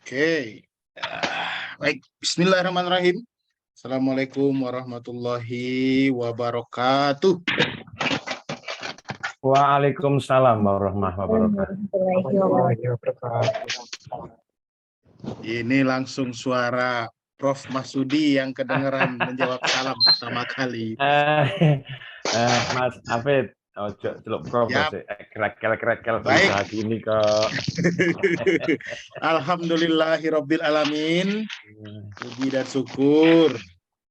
Oke. Baik, bismillahirrahmanirrahim. Assalamualaikum warahmatullahi wabarakatuh. Waalaikumsalam warahmatullahi wabarakatuh. Ini langsung suara Prof. Masudi yang kedengeran menjawab salam pertama kali. Mas Afid, ojo celuk Prof Yap. sih. Krekel Baik. bisa gini kok. Alhamdulillahirabbil alamin. Puji dan syukur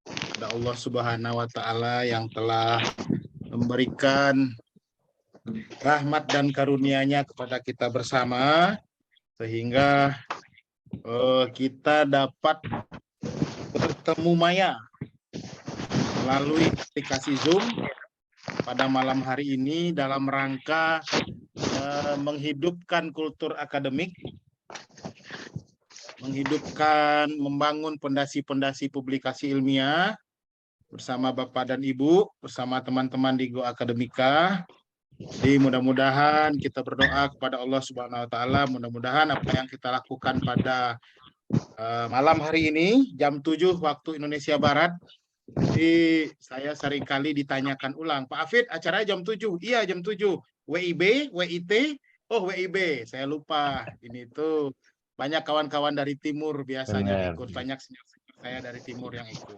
kepada Allah Subhanahu wa taala yang telah memberikan rahmat dan karunia-Nya kepada kita bersama sehingga kita dapat bertemu maya melalui aplikasi Zoom pada malam hari ini dalam rangka menghidupkan kultur akademik, membangun pondasi-pondasi publikasi ilmiah bersama Bapak dan Ibu, bersama teman-teman di Go Akademika. Jadi mudah-mudahan kita berdoa kepada Allah Subhanahu wa taala, mudah-mudahan apa yang kita lakukan pada malam hari ini jam 7 waktu Indonesia Barat. Jadi saya seringkali ditanyakan ulang, Pak Afid, acaranya jam 7. Iya, jam 7. WIB, WIT, WIB. Saya lupa. Ini tuh banyak kawan-kawan dari timur biasanya ikut, banyak senior-senior saya dari timur yang ikut.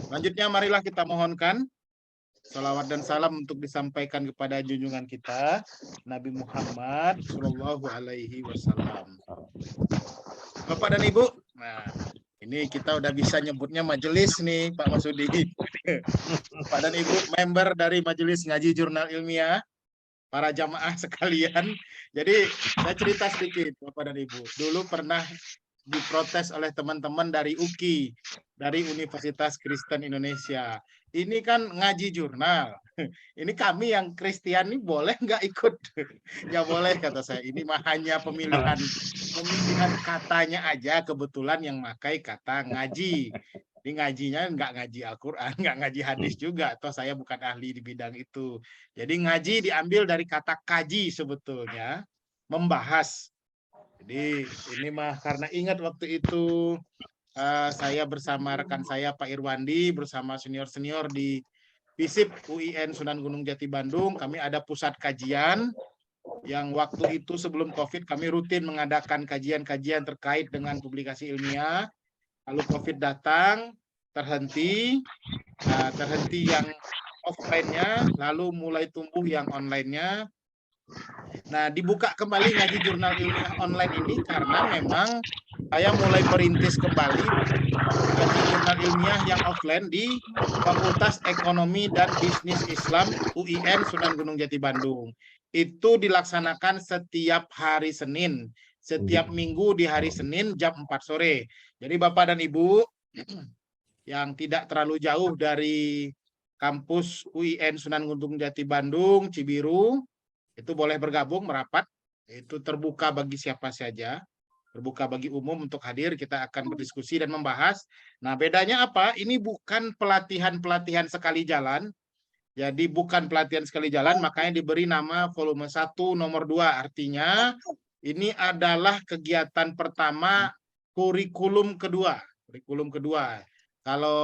Selanjutnya marilah kita mohonkan salawat dan salam untuk disampaikan kepada junjungan kita Nabi Muhammad Shallallahu Alaihi Wasallam. Bapak dan Ibu, nah ini kita udah bisa nyebutnya majelis nih Pak Masudi. Pak dan Ibu member dari Majelis Ngaji Jurnal Ilmiah, para jamaah sekalian. Jadi saya cerita sedikit Bapak dan Ibu. Dulu pernah diprotes oleh teman-teman dari UKI, dari Universitas Kristen Indonesia. Ini kan ngaji jurnal. Ini kami yang Kristen nih boleh nggak ikut? Ya boleh kata saya. Ini mah hanya pemilihan katanya aja kebetulan yang pakai kata ngaji. Ini ngajinya nggak ngaji Al-Quran, nggak ngaji hadis juga. Atau saya bukan ahli di bidang itu. Jadi ngaji diambil dari kata kaji sebetulnya, membahas. Jadi ini mah karena ingat waktu itu saya bersama rekan saya Pak Irwandi bersama senior-senior di FISIP UIN Sunan Gunung Jati Bandung, kami ada pusat kajian yang waktu itu sebelum COVID kami rutin mengadakan kajian-kajian terkait dengan publikasi ilmiah. Lalu COVID datang, terhenti yang offline-nya, lalu mulai tumbuh yang online-nya. Nah, dibuka kembali ngaji jurnal ilmiah online ini karena memang saya mulai merintis kembali ngaji jurnal ilmiah yang offline di Fakultas Ekonomi dan Bisnis Islam UIN Sunan Gunung Jati Bandung. Itu dilaksanakan setiap hari Senin, setiap minggu di hari Senin jam 4 sore. Jadi Bapak dan Ibu yang tidak terlalu jauh dari kampus UIN Sunan Gunung Jati Bandung, Cibiru, itu boleh bergabung merapat, itu terbuka bagi siapa saja, terbuka bagi umum untuk hadir, kita akan berdiskusi dan membahas. Nah, bedanya apa? Ini bukan pelatihan sekali jalan, jadi bukan pelatihan sekali jalan, makanya diberi nama volume 1 nomor 2, artinya ini adalah kegiatan pertama kurikulum kedua. Kalau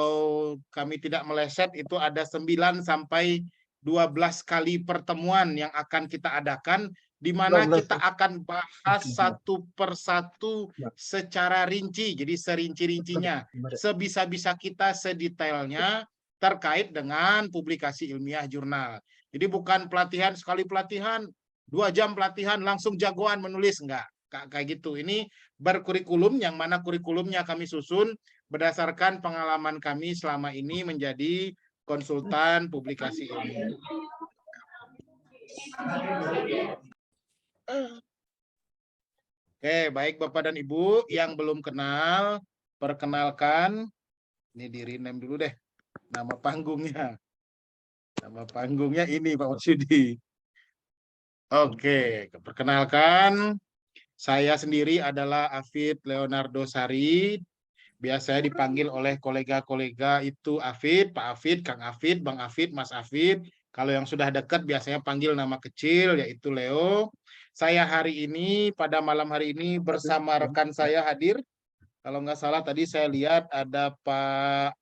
kami tidak meleset itu ada 9 sampai 12 kali pertemuan yang akan kita adakan, di mana kita akan bahas satu persatu secara rinci, jadi serinci-rincinya, sebisa-bisa kita, sedetailnya terkait dengan publikasi ilmiah jurnal. Jadi bukan pelatihan sekali pelatihan, 2 jam pelatihan langsung jagoan menulis, enggak kayak gitu. Ini berkurikulum, yang mana kurikulumnya kami susun berdasarkan pengalaman kami selama ini menjadi konsultan publikasi ilmiah. Oke, baik Bapak dan Ibu yang belum kenal, perkenalkan, ini di rename dulu deh nama panggungnya. Nama panggungnya ini Pak Masudi. Oke, perkenalkan, saya sendiri adalah Afid Leonardo Sari. Biasanya dipanggil oleh kolega-kolega itu Afid, Pak Afid, Kang Afid, Bang Afid, Mas Afid. Kalau yang sudah dekat biasanya panggil nama kecil yaitu Leo. saya hari ini, pada malam hari ini bersama rekan saya hadir. Kalau nggak salah tadi saya lihat ada Pak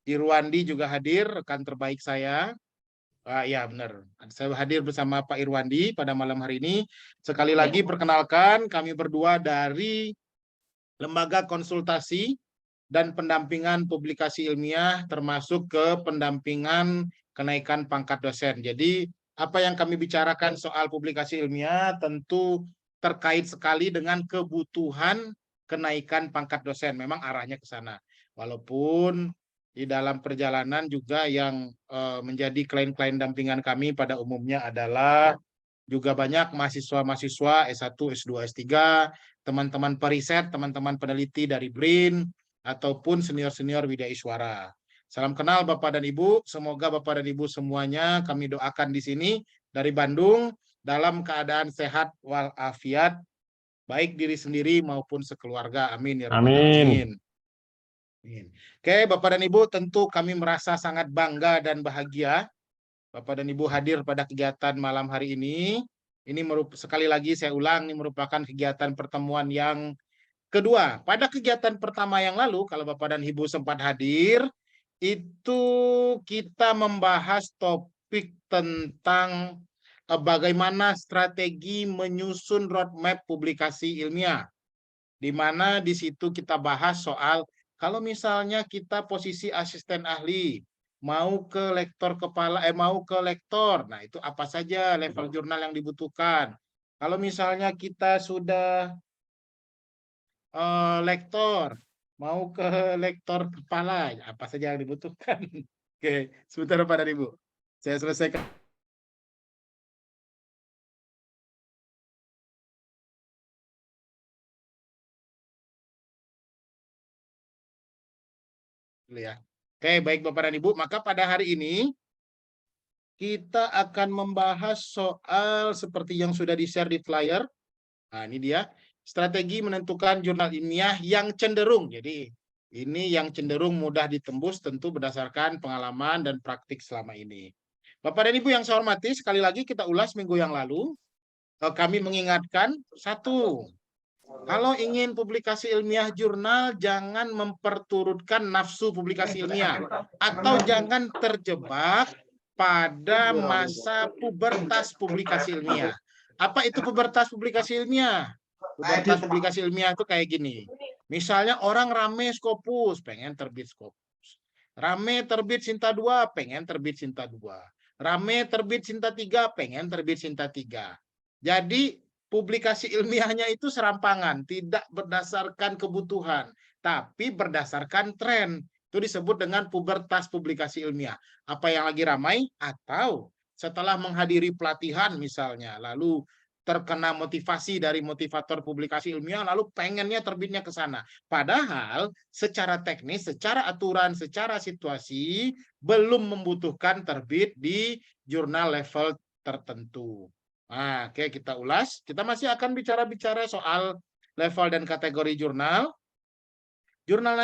Irwandi juga hadir, rekan terbaik saya. Ya benar, saya hadir bersama Pak Irwandi pada malam hari ini. Sekali lagi perkenalkan, kami berdua dari Lembaga Konsultasi dan Pendampingan Publikasi Ilmiah, termasuk ke pendampingan kenaikan pangkat dosen. Jadi apa yang kami bicarakan soal publikasi ilmiah tentu terkait sekali dengan kebutuhan kenaikan pangkat dosen. Memang arahnya ke sana. Walaupun di dalam perjalanan juga yang menjadi klien-klien dampingan kami pada umumnya adalah juga banyak mahasiswa-mahasiswa S1, S2, S3, teman-teman periset, teman-teman peneliti dari BRIN, ataupun senior-senior Widya Iswara. Salam kenal Bapak dan Ibu, semoga Bapak dan Ibu semuanya kami doakan di sini dari Bandung dalam keadaan sehat walafiat, baik diri sendiri maupun sekeluarga. Amin ya rabbal alamin. Amin. Oke, Bapak dan Ibu, tentu kami merasa sangat bangga dan bahagia Bapak dan Ibu hadir pada kegiatan malam hari ini. Ini sekali lagi saya ulang, ini merupakan kegiatan pertemuan yang kedua. Pada kegiatan pertama yang lalu, kalau Bapak dan Ibu sempat hadir, itu kita membahas topik tentang bagaimana strategi menyusun roadmap publikasi ilmiah. Di mana di situ kita bahas soal kalau misalnya kita posisi asisten ahli, mau ke lektor kepala, mau ke lektor, nah itu apa saja level jurnal yang dibutuhkan. Kalau misalnya kita sudah lektor, mau ke lektor kepala, apa saja yang dibutuhkan. Oke, sebentar Pak dan Ibu. Saya selesaikan. Ya. Oke, baik Bapak dan Ibu, maka pada hari ini kita akan membahas soal seperti yang sudah di-share di flyer. Nah, ini dia, strategi menentukan jurnal ilmiah yang cenderung. Jadi, ini yang cenderung mudah ditembus tentu berdasarkan pengalaman dan praktik selama ini. Bapak dan Ibu yang saya hormati, sekali lagi kita ulas minggu yang lalu. Kami mengingatkan, satu, kalau ingin publikasi ilmiah jurnal, jangan memperturutkan nafsu publikasi ilmiah. Atau jangan terjebak pada masa pubertas publikasi ilmiah. Apa itu pubertas publikasi ilmiah? Pubertas publikasi ilmiah itu kayak gini. Misalnya orang rame Scopus, pengen terbit Scopus. Rame terbit Sinta 2, pengen terbit Sinta 2. Rame terbit Sinta 3, pengen terbit Sinta 3. Jadi publikasi ilmiahnya itu serampangan, tidak berdasarkan kebutuhan, tapi berdasarkan tren. Itu disebut dengan pubertas publikasi ilmiah. Apa yang lagi ramai atau setelah menghadiri pelatihan misalnya, lalu terkena motivasi dari motivator publikasi ilmiah, lalu pengennya terbitnya ke sana. Padahal secara teknis, secara aturan, secara situasi, belum membutuhkan terbit di jurnal level tertentu. Nah, oke, kita ulas. Kita masih akan bicara-bicara soal level dan kategori jurnal. Jurnal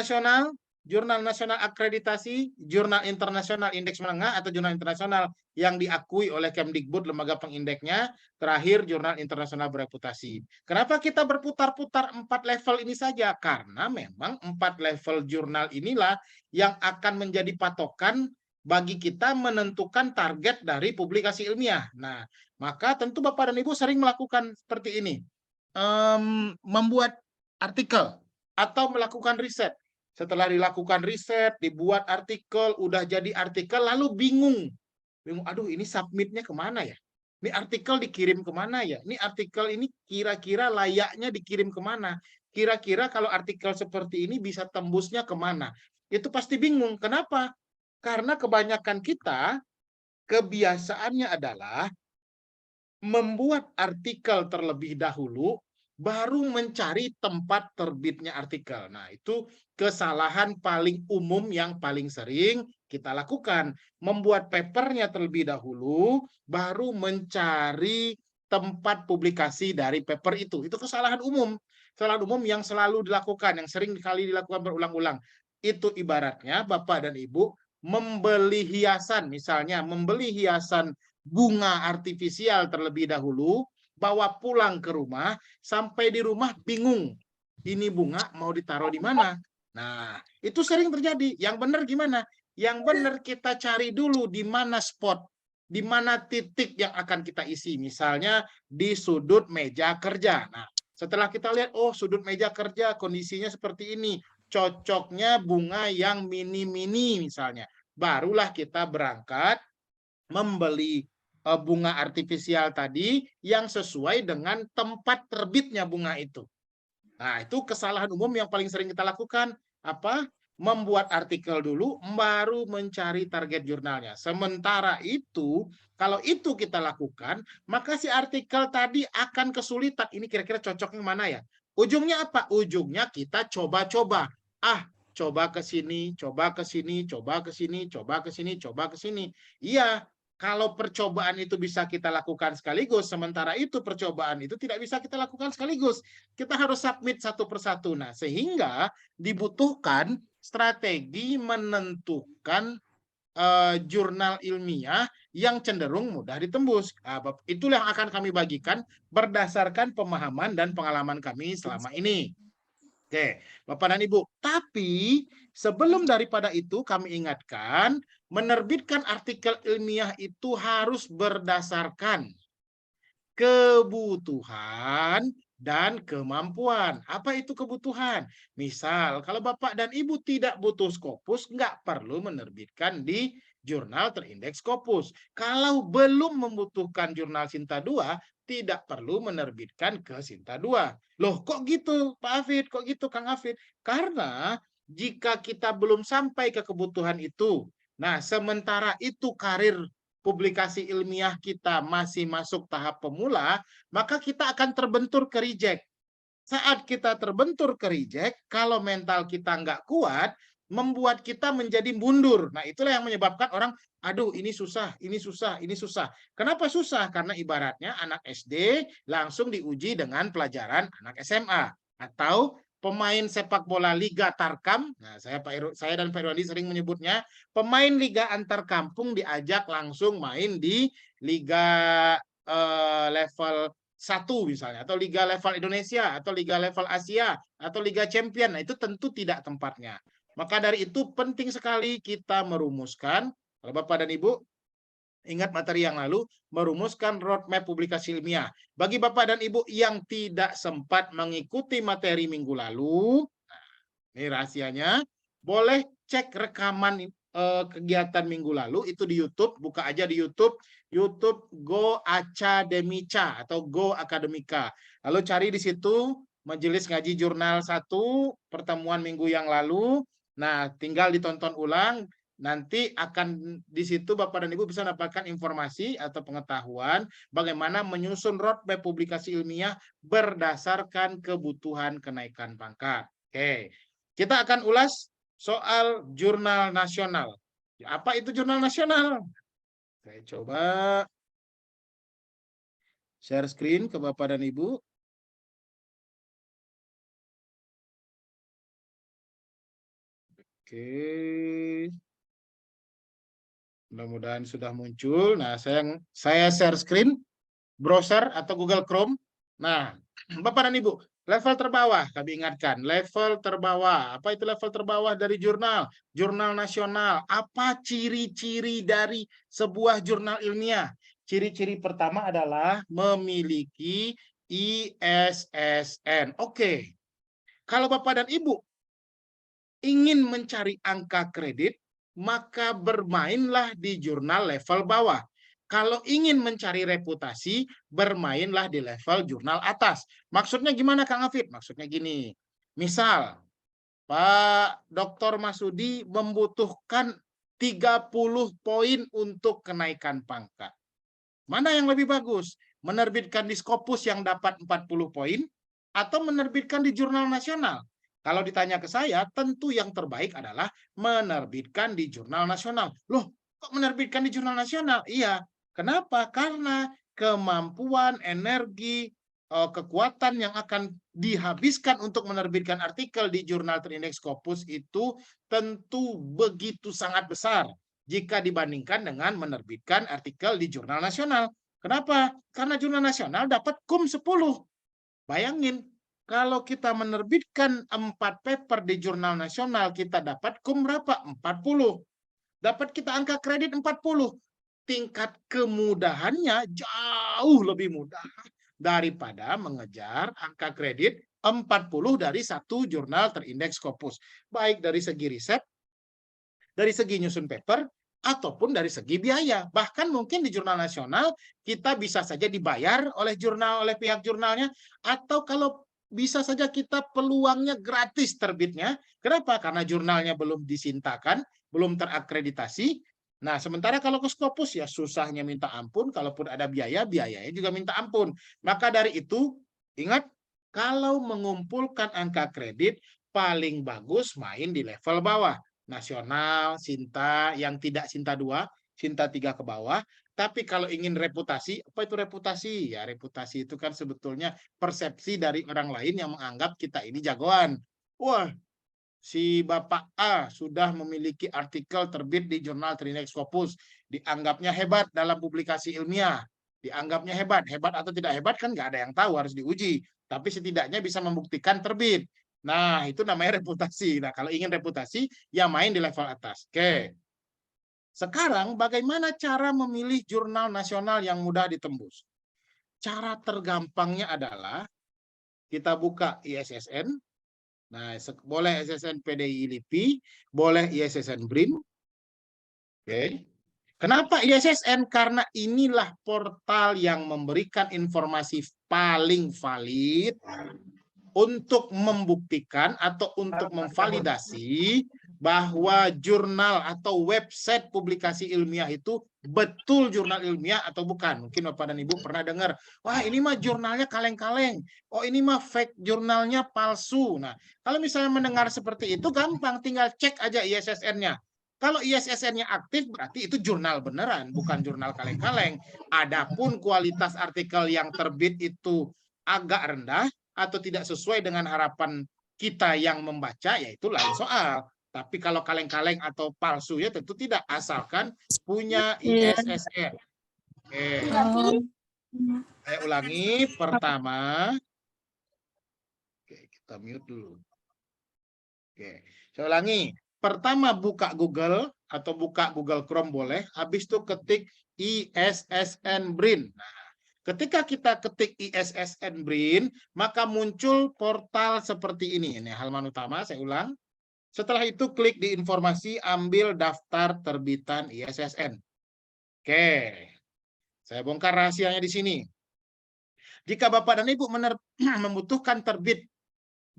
nasional akreditasi, jurnal internasional indeks menengah atau jurnal internasional yang diakui oleh Kemdikbud, lembaga pengindeknya, terakhir jurnal internasional bereputasi. Kenapa kita berputar-putar 4 level ini saja? Karena memang 4 level jurnal inilah yang akan menjadi patokan bagi kita menentukan target dari publikasi ilmiah. Nah, maka tentu Bapak dan Ibu sering melakukan seperti ini. Membuat artikel atau melakukan riset. Setelah dilakukan riset, dibuat artikel, udah jadi artikel, lalu bingung. Aduh ini submitnya kemana ya? Ini artikel dikirim kemana ya? Ini artikel ini kira-kira layaknya dikirim kemana? Kira-kira kalau artikel seperti ini bisa tembusnya kemana? Itu pasti bingung. Kenapa? Karena kebanyakan kita, kebiasaannya adalah membuat artikel terlebih dahulu, baru mencari tempat terbitnya artikel. Nah, itu kesalahan paling umum yang paling sering kita lakukan. Membuat papernya terlebih dahulu, baru mencari tempat publikasi dari paper itu. Itu kesalahan umum. Kesalahan umum yang selalu dilakukan, yang sering kali dilakukan berulang-ulang. Itu ibaratnya Bapak dan Ibu membeli hiasan, misalnya membeli hiasan bunga artifisial terlebih dahulu, bawa pulang ke rumah, sampai di rumah bingung. Ini bunga mau ditaruh di mana? Nah, itu sering terjadi. Yang benar gimana? Yang benar kita cari dulu di mana spot, di mana titik yang akan kita isi. Misalnya di sudut meja kerja. Nah, setelah kita lihat, oh sudut meja kerja kondisinya seperti ini, cocoknya bunga yang mini-mini misalnya. Barulah kita berangkat membeli bunga artifisial tadi yang sesuai dengan tempat terbitnya bunga itu. Nah, itu kesalahan umum yang paling sering kita lakukan. Apa? Membuat artikel dulu, baru mencari target jurnalnya. Sementara itu, kalau itu kita lakukan, maka si artikel tadi akan kesulitan. Ini kira-kira cocoknya mana ya? Ujungnya apa? Ujungnya kita coba-coba. Coba ke sini, coba ke sini, coba ke sini, coba ke sini, coba ke sini. Iya, kalau percobaan itu bisa kita lakukan sekaligus, sementara itu percobaan itu tidak bisa kita lakukan sekaligus. Kita harus submit satu persatu. Nah, sehingga dibutuhkan strategi menentukan jurnal ilmiah yang cenderung mudah ditembus. Itulah yang akan kami bagikan berdasarkan pemahaman dan pengalaman kami selama ini. Oke, Bapak dan Ibu. Tapi sebelum daripada itu kami ingatkan, menerbitkan artikel ilmiah itu harus berdasarkan kebutuhan dan kemampuan. Apa itu kebutuhan? Misal, kalau Bapak dan Ibu tidak butuh Scopus, nggak perlu menerbitkan di jurnal terindeks Scopus. Kalau belum membutuhkan jurnal Sinta 2, tidak perlu menerbitkan ke Sinta 2. Loh, kok gitu Pak Hafid? Kok gitu Kang Hafid? Karena jika kita belum sampai ke kebutuhan itu, nah sementara itu karir publikasi ilmiah kita masih masuk tahap pemula, maka kita akan terbentur ke reject. Saat kita terbentur ke reject, kalau mental kita nggak kuat, membuat kita menjadi mundur. Nah, itulah yang menyebabkan orang, aduh ini susah, ini susah, ini susah. Kenapa susah? Karena ibaratnya anak SD langsung diuji dengan pelajaran anak SMA. Atau pemain sepak bola Liga Tarkam, nah saya dan Pak Irwandi sering menyebutnya, pemain Liga antar kampung diajak langsung main di Liga level 1 misalnya, atau Liga level Indonesia, atau Liga level Asia, atau Liga Champion. Nah, itu tentu tidak tempatnya. Maka dari itu penting sekali kita merumuskan, kalau Bapak dan Ibu ingat materi yang lalu, merumuskan roadmap publikasi ilmiah. Bagi Bapak dan Ibu yang tidak sempat mengikuti materi minggu lalu, nah, ini rahasianya, boleh cek rekaman kegiatan minggu lalu itu di YouTube, buka aja di YouTube Go Academica atau Go Akademika. Lalu cari di situ Majelis Ngaji Jurnal 1 pertemuan minggu yang lalu. Nah, tinggal ditonton ulang. Nanti akan di situ Bapak dan Ibu bisa mendapatkan informasi atau pengetahuan bagaimana menyusun roadmap publikasi ilmiah berdasarkan kebutuhan kenaikan pangkat. Oke, kita akan ulas soal jurnal nasional. Apa itu jurnal nasional? Saya coba share screen ke Bapak dan Ibu. Oke. Mudah-mudahan sudah muncul. Nah, saya share screen, browser atau Google Chrome. Nah, Bapak dan Ibu, level terbawah kami ingatkan, level terbawah. Apa itu level terbawah dari jurnal? Jurnal nasional. Apa ciri-ciri dari sebuah jurnal ilmiah? Ciri-ciri pertama adalah memiliki ISSN. Oke. Kalau Bapak dan Ibu ingin mencari angka kredit, maka bermainlah di jurnal level bawah. Kalau ingin mencari reputasi, bermainlah di level jurnal atas. Maksudnya gimana Kang Hafid? Maksudnya gini, misal Pak Dr. Masudi membutuhkan 30 poin untuk kenaikan pangkat. Mana yang lebih bagus? Menerbitkan di Scopus yang dapat 40 poin atau menerbitkan di jurnal nasional? Kalau ditanya ke saya, tentu yang terbaik adalah menerbitkan di jurnal nasional. Loh, kok menerbitkan di jurnal nasional? Iya. Kenapa? Karena kemampuan, energi, kekuatan yang akan dihabiskan untuk menerbitkan artikel di jurnal terindeks Scopus itu tentu begitu sangat besar jika dibandingkan dengan menerbitkan artikel di jurnal nasional. Kenapa? Karena jurnal nasional dapat KUM 10. Bayangin, kalau kita menerbitkan 4 paper di jurnal nasional, kita dapat KUM berapa? 40. Dapat kita angka kredit 40. Tingkat kemudahannya jauh lebih mudah daripada mengejar angka kredit 40 dari satu jurnal terindeks Scopus. Baik dari segi riset, dari segi nyusun paper, ataupun dari segi biaya. Bahkan mungkin di jurnal nasional kita bisa saja dibayar oleh pihak jurnalnya, atau kalau bisa saja kita peluangnya gratis terbitnya. Kenapa? Karena jurnalnya belum disintakan, belum terakreditasi. Nah, sementara kalau ke Scopus ya susahnya minta ampun, kalaupun ada biaya, biayanya juga minta ampun. Maka dari itu, ingat, kalau mengumpulkan angka kredit, paling bagus main di level bawah. Nasional, Sinta, yang tidak Sinta 2, Sinta 3 ke bawah. Tapi kalau ingin reputasi, apa itu reputasi? Ya, reputasi itu kan sebetulnya persepsi dari orang lain yang menganggap kita ini jagoan. Wah, si Bapak A sudah memiliki artikel terbit di jurnal Trinexx Scopus, dianggapnya hebat dalam publikasi ilmiah. Dianggapnya hebat. Hebat atau tidak hebat kan nggak ada yang tahu, harus diuji. Tapi setidaknya bisa membuktikan terbit. Nah, itu namanya reputasi. Nah, kalau ingin reputasi, ya main di level atas. Oke. Sekarang, bagaimana cara memilih jurnal nasional yang mudah ditembus? Cara tergampangnya adalah kita buka ISSN. Nah, boleh ISSN PDI LIPI, boleh ISSN BRIN. Oke. Kenapa ISSN? Karena inilah portal yang memberikan informasi paling valid untuk membuktikan atau untuk memvalidasi bahwa jurnal atau website publikasi ilmiah itu betul jurnal ilmiah atau bukan. Mungkin Bapak dan Ibu pernah dengar, wah ini mah jurnalnya kaleng-kaleng, oh ini mah fake jurnalnya palsu. Nah, kalau misalnya mendengar seperti itu gampang, tinggal cek aja ISSN-nya. Kalau ISSN-nya aktif berarti itu jurnal beneran, bukan jurnal kaleng-kaleng. Adapun kualitas artikel yang terbit itu agak rendah atau tidak sesuai dengan harapan kita yang membaca, yaitu lain soal. Tapi kalau kaleng-kaleng atau palsu ya tentu tidak, asalkan punya ISSN. Oke. Saya ulangi, pertama. Oke, kita mute dulu. Oke, saya ulangi. Pertama buka Google atau buka Google Chrome boleh, habis itu ketik ISSN BRIN. Nah, ketika kita ketik ISSN BRIN, maka muncul portal seperti ini. Ini halaman utama, saya ulang. Setelah itu klik di informasi, ambil daftar terbitan ISSN. Oke, saya bongkar rahasianya di sini. Jika Bapak dan Ibu membutuhkan terbit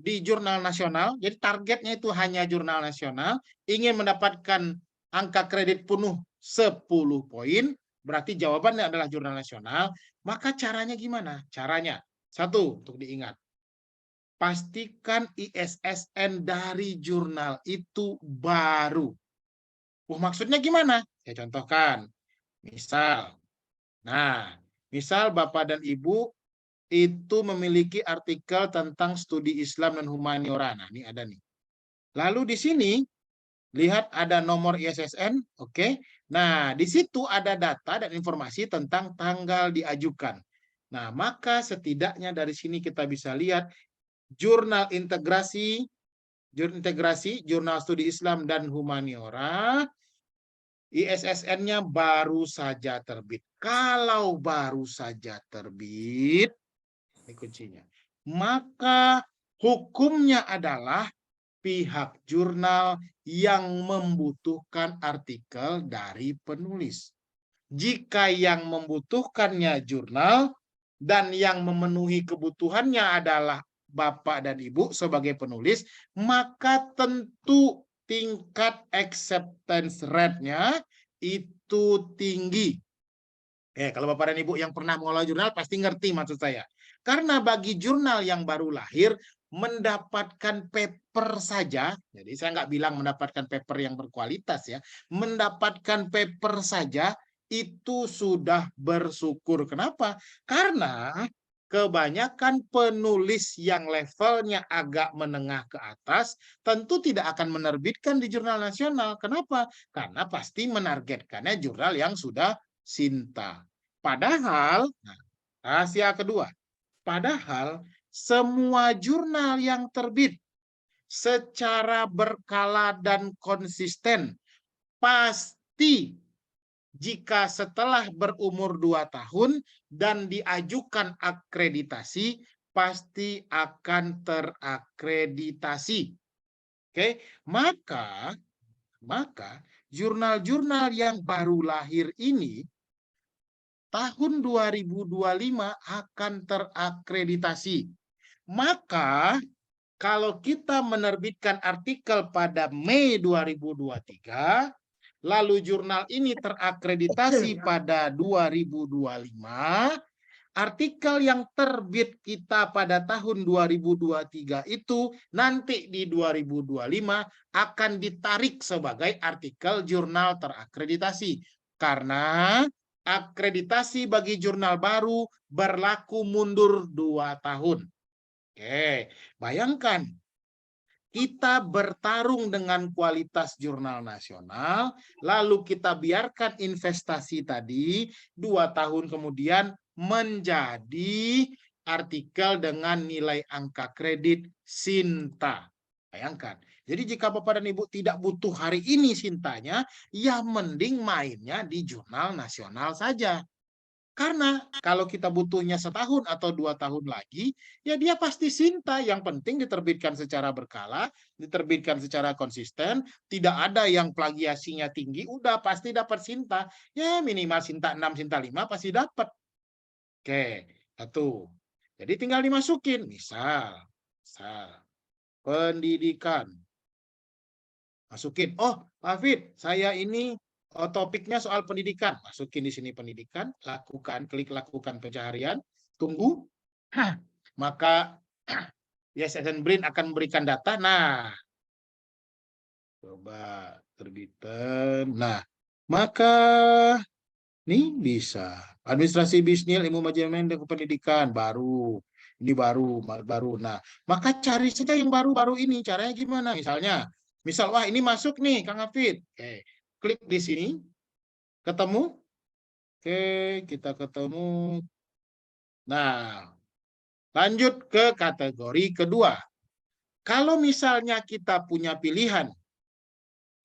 di jurnal nasional, jadi targetnya itu hanya jurnal nasional, ingin mendapatkan angka kredit penuh 10 poin, berarti jawabannya adalah jurnal nasional. Maka caranya gimana? Caranya, satu, untuk diingat, pastikan ISSN dari jurnal itu baru. Maksudnya gimana? Saya contohkan. Misal, misal Bapak dan Ibu itu memiliki artikel tentang studi Islam dan humaniora. Nah, ini ada nih. Lalu di sini, lihat ada nomor ISSN, oke. Nah, di situ ada data dan informasi tentang tanggal diajukan. Nah, maka setidaknya dari sini kita bisa lihat jurnal integrasi, jurnal studi Islam dan humaniora, ISSN-nya baru saja terbit. Kalau baru saja terbit, ini kuncinya, maka hukumnya adalah pihak jurnal yang membutuhkan artikel dari penulis. Jika yang membutuhkannya jurnal dan yang memenuhi kebutuhannya adalah Bapak dan Ibu sebagai penulis, maka tentu tingkat acceptance rate-nya itu tinggi. Kalau Bapak dan Ibu yang pernah mengelola jurnal pasti ngerti maksud saya. Karena bagi jurnal yang baru lahir, mendapatkan paper saja, jadi saya nggak bilang mendapatkan paper yang berkualitas ya, mendapatkan paper saja itu sudah bersyukur. Kenapa? Karena kebanyakan penulis yang levelnya agak menengah ke atas tentu tidak akan menerbitkan di jurnal nasional. Kenapa? Karena pasti menargetkannya jurnal yang sudah Sinta. Padahal, nah, rahasia kedua, padahal semua jurnal yang terbit secara berkala dan konsisten pasti jika setelah berumur 2 tahun dan diajukan akreditasi, pasti akan terakreditasi. Oke, maka jurnal-jurnal yang baru lahir ini tahun 2025 akan terakreditasi. Maka kalau kita menerbitkan artikel pada Mei 2023, lalu jurnal ini terakreditasi pada 2025, artikel yang terbit kita pada tahun 2023 itu nanti di 2025 akan ditarik sebagai artikel jurnal terakreditasi. Karena akreditasi bagi jurnal baru berlaku mundur 2 tahun. Oke, bayangkan kita bertarung dengan kualitas jurnal nasional, lalu kita biarkan investasi tadi 2 tahun kemudian menjadi artikel dengan nilai angka kredit Sinta. Bayangkan. Jadi jika Bapak dan Ibu tidak butuh hari ini Sintanya, ya mending mainnya di jurnal nasional saja. Karena kalau kita butuhnya setahun atau 2 tahun lagi, ya dia pasti Sinta. Yang penting diterbitkan secara berkala, diterbitkan secara konsisten, tidak ada yang plagiasinya tinggi, udah pasti dapat Sinta. Ya minimal Sinta 6, Sinta 5 pasti dapat. Oke, satu. Jadi tinggal dimasukin. Misal pendidikan. Masukin, oh Hafid, saya ini topiknya soal pendidikan. Masukin di sini pendidikan, lakukan, klik lakukan pencaharian, tunggu. Maka ISSN BRIN akan memberikan data. Nah, coba terbitan. Nah, maka ini bisa. Administrasi bisnis, ilmu manajemen dan pendidikan baru. Ini baru. Nah, maka cari saja yang baru-baru ini. Caranya gimana? Misal, wah ini masuk nih, Kang Hafid. Oke, klik di sini, ketemu. Oke, kita ketemu. Nah, lanjut ke kategori kedua. Kalau misalnya kita punya pilihan,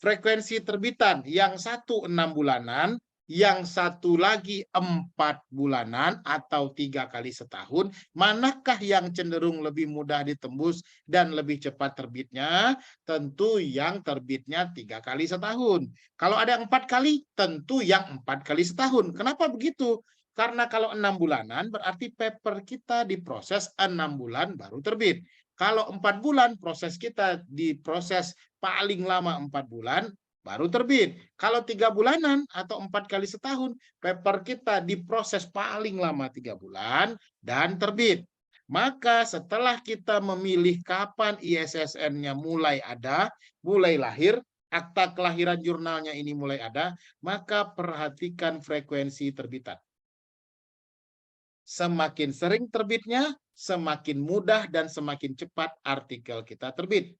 frekuensi terbitan yang satu 6 bulanan, yang satu lagi 4 bulanan atau 3 kali setahun, manakah yang cenderung lebih mudah ditembus dan lebih cepat terbitnya? Tentu yang terbitnya 3 kali setahun. Kalau ada 4 kali, tentu yang 4 kali setahun. Kenapa begitu? Karena kalau 6 bulanan berarti paper kita diproses 6 bulan baru terbit. Kalau 4 bulan proses kita diproses paling lama 4 bulan baru terbit. Kalau 3 bulanan atau 4 kali setahun, paper kita diproses paling lama 3 bulan dan terbit. Maka setelah kita memilih kapan ISSN-nya mulai ada, mulai lahir, akta kelahiran jurnalnya ini mulai ada, maka perhatikan frekuensi terbitan. Semakin sering terbitnya, semakin mudah dan semakin cepat artikel kita terbit.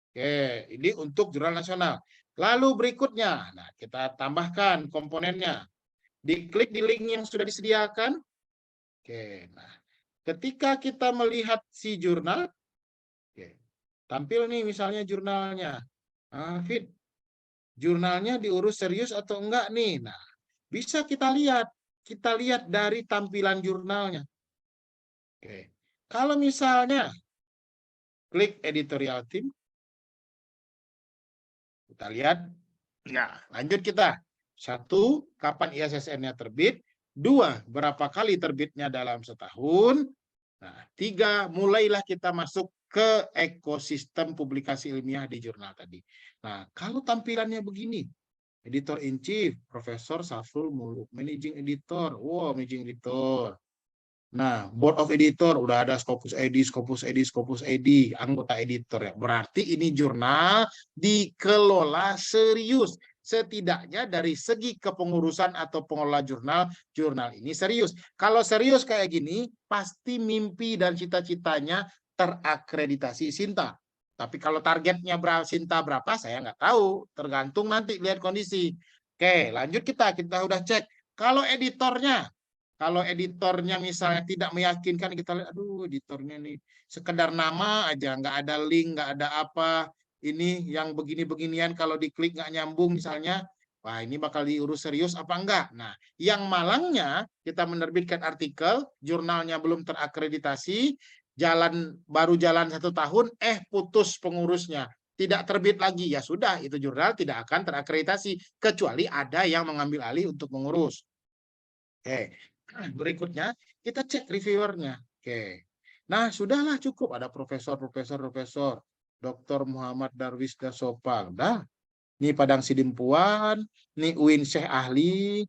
Oke, ini untuk jurnal nasional. Lalu berikutnya, nah kita tambahkan komponennya. Diklik di link yang sudah disediakan. Oke, nah ketika kita melihat si jurnal, oke, tampil nih misalnya jurnalnya. Hafid, jurnalnya diurus serius atau enggak nih? Nah, bisa kita lihat. Kita lihat dari tampilan jurnalnya. Oke, kalau misalnya klik editorial team, kita lihat. Nah, lanjut kita. 1, kapan ISSN-nya terbit. 2, berapa kali terbitnya dalam setahun. Nah, 3, mulailah kita masuk ke ekosistem publikasi ilmiah di jurnal tadi. Nah, kalau tampilannya begini, Editor in Chief, Profesor Safrul Muluk, Managing Editor, wow, Managing Editor. Nah, Board of Editor udah ada Scopus Edi, anggota editor ya. Berarti ini jurnal dikelola serius. Setidaknya dari segi kepengurusan atau pengelola jurnal ini serius. Kalau serius kayak gini, pasti mimpi dan cita-citanya terakreditasi Sinta. Tapi kalau targetnya Sinta berapa, saya nggak tahu. Tergantung nanti lihat kondisi. Oke, lanjut kita udah cek. Kalau editornya, Kalau editornya misalnya tidak meyakinkan, kita lihat, aduh editornya nih sekedar nama aja, nggak ada link, nggak ada apa, ini yang begini-beginian kalau diklik nggak nyambung misalnya, wah ini bakal diurus serius apa enggak. Nah, yang malangnya kita menerbitkan artikel, jurnalnya belum terakreditasi, baru jalan 1 tahun, putus pengurusnya, tidak terbit lagi, ya sudah, itu jurnal tidak akan terakreditasi kecuali ada yang mengambil alih untuk mengurus. Oke, berikutnya kita cek reviewernya. Oke, nah sudahlah cukup, ada profesor, Dr. Muhammad Darwis Dasopa, dah. Ini Padang Sidimpuan, ini UIN Syekh Ahli,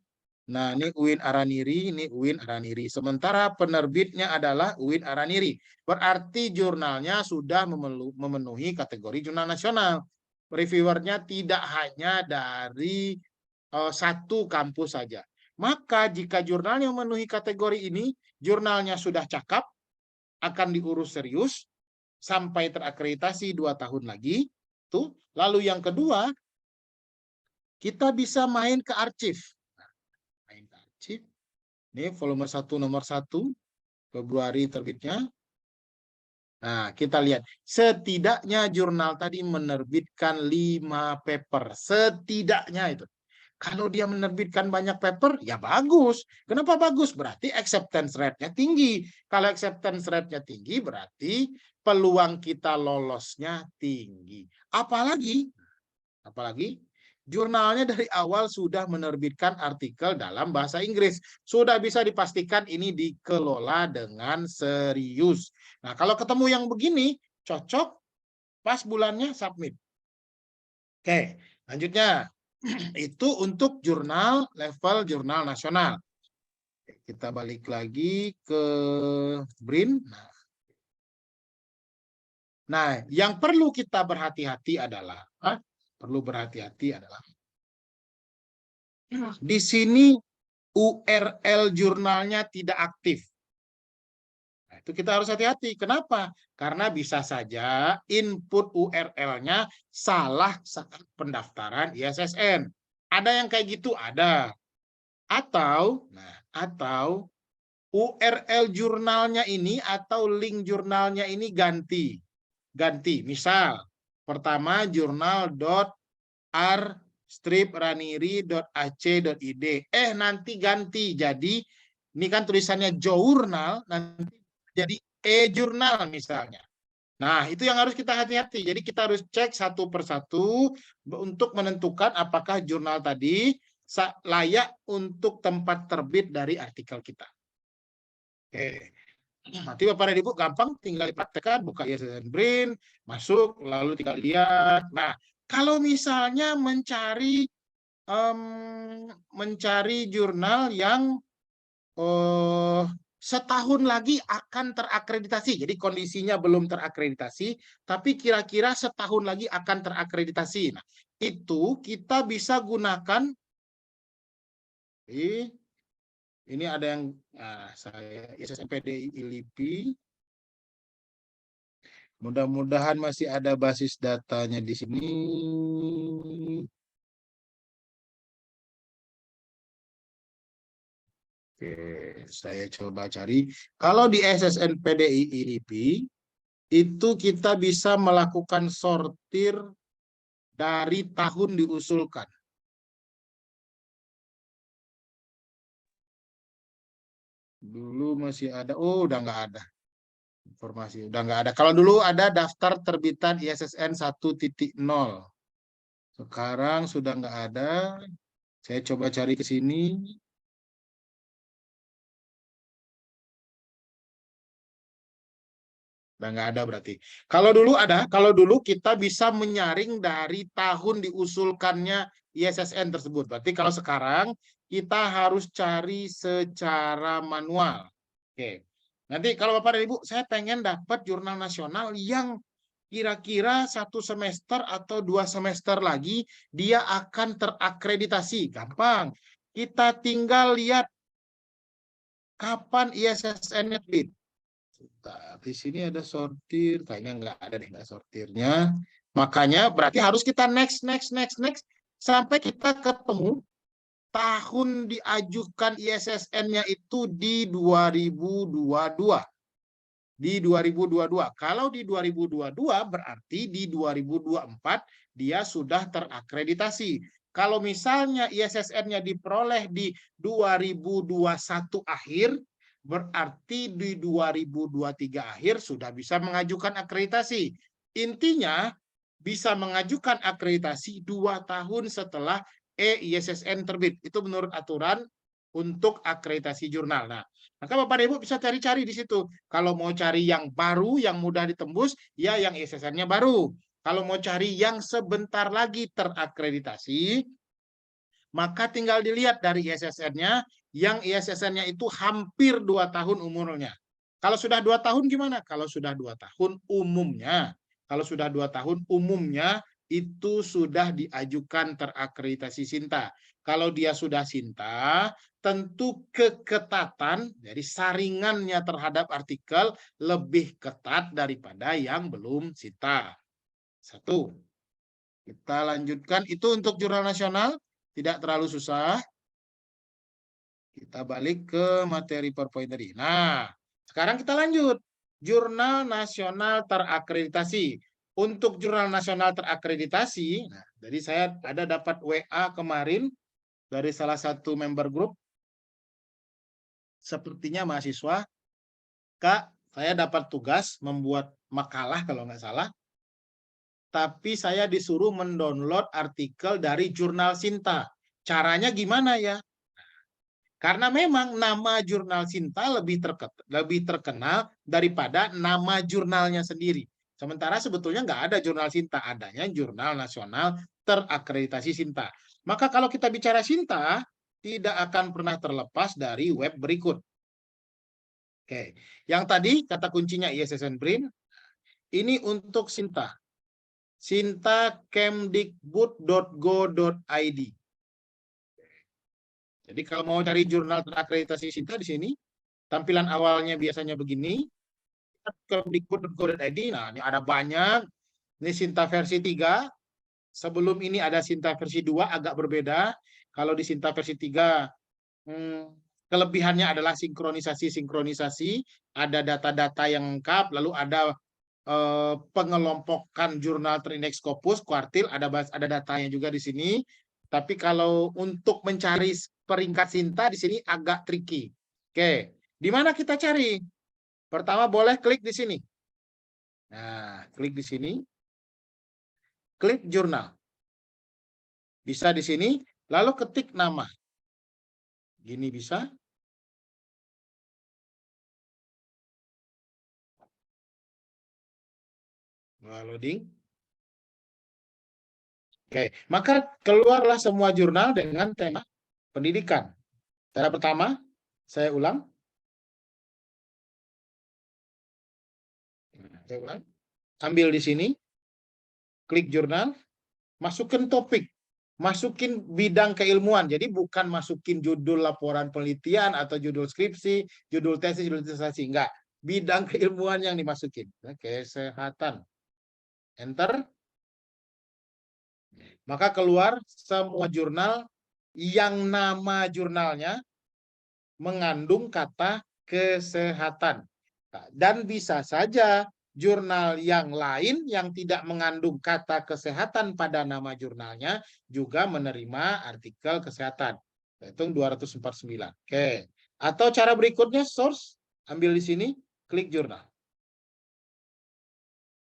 nah ini UIN Araniri, ini UIN Araniri. Sementara penerbitnya adalah UIN Araniri. Berarti jurnalnya sudah memenuhi kategori jurnal nasional. Reviewernya tidak hanya dari satu kampus saja. Maka jika jurnalnya memenuhi kategori ini, jurnalnya sudah cakap, akan diurus serius sampai terakreditasi 2 tahun lagi. Tuh. Lalu yang kedua, kita bisa main ke arsip. Main ke arsip. Ini volume 1 nomor 1, Februari terbitnya. Nah, kita lihat. Setidaknya jurnal tadi menerbitkan 5 paper. Setidaknya itu. Kalau dia menerbitkan banyak paper, ya bagus. Kenapa bagus? Berarti acceptance rate-nya tinggi. Kalau acceptance rate-nya tinggi, berarti peluang kita lolosnya tinggi. Apalagi jurnalnya dari awal sudah menerbitkan artikel dalam bahasa Inggris. Sudah bisa dipastikan ini dikelola dengan serius. Nah, kalau ketemu yang begini, cocok, pas bulannya submit. Oke, lanjutnya. Itu untuk jurnal level jurnal nasional. Kita balik lagi ke BRIN. Nah, yang perlu kita berhati-hati adalah di sini URL jurnalnya tidak aktif. Nah, itu kita harus hati-hati. Kenapa? Karena bisa saja input URL-nya salah saat pendaftaran ISSN. Ada yang kayak gitu, ada. Atau URL jurnalnya ini atau link jurnalnya ini ganti. Misal, pertama jurnal.r-raniri.ac.id. Nanti ganti. Jadi, ini kan tulisannya jurnal, nanti jadi e-jurnal misalnya. Nah, itu yang harus kita hati-hati. Jadi kita harus cek satu persatu untuk menentukan apakah jurnal tadi layak untuk tempat terbit dari artikel kita. Oke. Nanti Bapak dan Ibu gampang tinggal dipraktekkan, buka ISSN BRIN, masuk, lalu tinggal lihat. Nah, kalau misalnya mencari jurnal yang setahun lagi akan terakreditasi. Jadi kondisinya belum terakreditasi, tapi kira-kira setahun lagi akan terakreditasi. Nah, itu kita bisa gunakan. Ini ada yang saya ISSN PDI ILIPI. Mudah-mudahan masih ada basis datanya di sini. Oke, saya coba cari. Kalau di ISSN PDI ILIPI, itu kita bisa melakukan sortir dari tahun diusulkan. Dulu masih ada, udah nggak ada. Informasi udah nggak ada. Kalau dulu ada daftar terbitan ISSN 1.0. Sekarang sudah nggak ada. Saya coba cari ke sini. Udah nggak ada berarti. Kalau dulu ada, kalau dulu kita bisa menyaring dari tahun diusulkannya ISSN tersebut. Berarti kalau sekarang kita harus cari secara manual. Oke. Nanti kalau Bapak dan Ibu, saya pengen dapat jurnal nasional yang kira-kira 1 semester atau 2 semester lagi dia akan terakreditasi. Gampang. Kita tinggal lihat kapan ISSN-nya terbit. Di sini ada sortir, kayaknya nggak ada deh nggak sortirnya. Makanya berarti harus kita next sampai kita ketemu tahun diajukan ISSN-nya itu di 2022. Di 2022. Kalau di 2022 berarti di 2024 dia sudah terakreditasi. Kalau misalnya ISSN-nya diperoleh di 2021 akhir, berarti di 2023 akhir sudah bisa mengajukan akreditasi. Intinya bisa mengajukan akreditasi 2 tahun setelah ISSN terbit. Itu menurut aturan untuk akreditasi jurnal. Nah, maka Bapak dan Ibu bisa cari-cari di situ. Kalau mau cari yang baru, yang mudah ditembus, ya yang ISSN-nya baru. Kalau mau cari yang sebentar lagi terakreditasi, maka tinggal dilihat dari ISSN-nya, yang ISSN-nya itu hampir 2 tahun umurnya. Kalau sudah 2 tahun gimana? Kalau sudah 2 tahun umumnya. Kalau sudah 2 tahun umumnya itu sudah diajukan terakreditasi Sinta. Kalau dia sudah Sinta, tentu keketatan, jadi saringannya terhadap artikel lebih ketat daripada yang belum Sinta. 1. Kita lanjutkan, itu untuk jurnal nasional, tidak terlalu susah. Kita balik ke materi PowerPoint tadi. Nah, sekarang kita lanjut. Jurnal nasional terakreditasi. Untuk jurnal nasional terakreditasi, nah, jadi saya ada dapat WA kemarin dari salah satu member grup, sepertinya mahasiswa, Kak, saya dapat tugas membuat makalah kalau nggak salah, tapi saya disuruh mendownload artikel dari jurnal Sinta. Caranya gimana ya? Karena memang nama jurnal Sinta lebih terkenal daripada nama jurnalnya sendiri. Sementara sebetulnya nggak ada jurnal Sinta, adanya jurnal nasional terakreditasi Sinta. Maka kalau kita bicara Sinta, tidak akan pernah terlepas dari web berikut. Oke, yang tadi kata kuncinya ISSN BRIN, ini untuk Sinta. sintakemdikbud.go.id. Jadi kalau mau cari jurnal terakreditasi Sinta di sini, tampilan awalnya biasanya begini. Kemdikbud.go.id, nah ini ada banyak. Ini Sinta versi 3. Sebelum ini ada Sinta versi 2, agak berbeda. Kalau di Sinta versi 3, kelebihannya adalah sinkronisasi. Ada data-data yang lengkap, lalu ada pengelompokan jurnal terindeks Scopus, kuartil, ada datanya juga di sini. Tapi kalau untuk mencari peringkat Sinta di sini agak tricky. Oke, di mana kita cari? Pertama boleh klik di sini. Nah, klik di sini. Klik jurnal. Bisa di sini, lalu ketik nama. Gini bisa. Loading. Oke, maka keluarlah semua jurnal dengan tema pendidikan. Cara pertama, saya ulang. Ambil di sini, klik jurnal, masukin topik, masukin bidang keilmuan. Jadi bukan masukin judul laporan penelitian atau judul skripsi, judul tesis, judul disertasi. Enggak, bidang keilmuan yang dimasukin. Kesehatan. Enter. Maka keluar semua jurnal yang nama jurnalnya mengandung kata kesehatan. Dan bisa saja jurnal yang lain yang tidak mengandung kata kesehatan pada nama jurnalnya juga menerima artikel kesehatan. Itu 249. Oke. Atau cara berikutnya, source, ambil di sini, klik jurnal.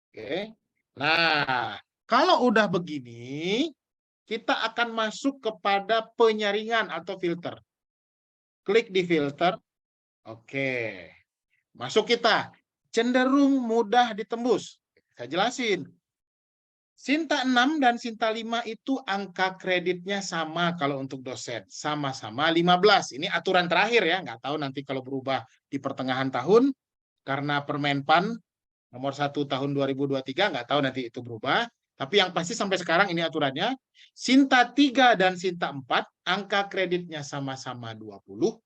Oke. Nah, kalau udah begini, kita akan masuk kepada penyaringan atau filter. Klik di filter. Oke. Masuk kita. Cenderung mudah ditembus. Saya jelasin. Sinta 6 dan Sinta 5 itu angka kreditnya sama kalau untuk dosen. Sama-sama 15. Ini aturan terakhir ya. Nggak tahu nanti kalau berubah di pertengahan tahun. Karena Permenpan nomor 1 tahun 2023. Nggak tahu nanti itu berubah. Tapi yang pasti sampai sekarang ini aturannya. Sinta 3 dan Sinta 4 angka kreditnya sama-sama 20.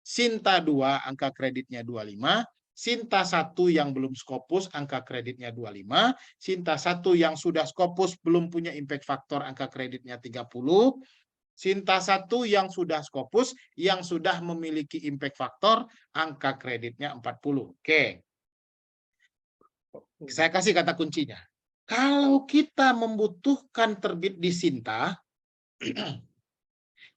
Sinta 2 angka kreditnya 25. Sinta 1 yang belum Scopus angka kreditnya 25. Sinta 1 yang sudah Scopus belum punya impact factor angka kreditnya 30. Sinta 1 yang sudah Scopus, yang sudah memiliki impact factor, angka kreditnya 40. Oke. Saya kasih kata kuncinya. Kalau kita membutuhkan terbit di Sinta,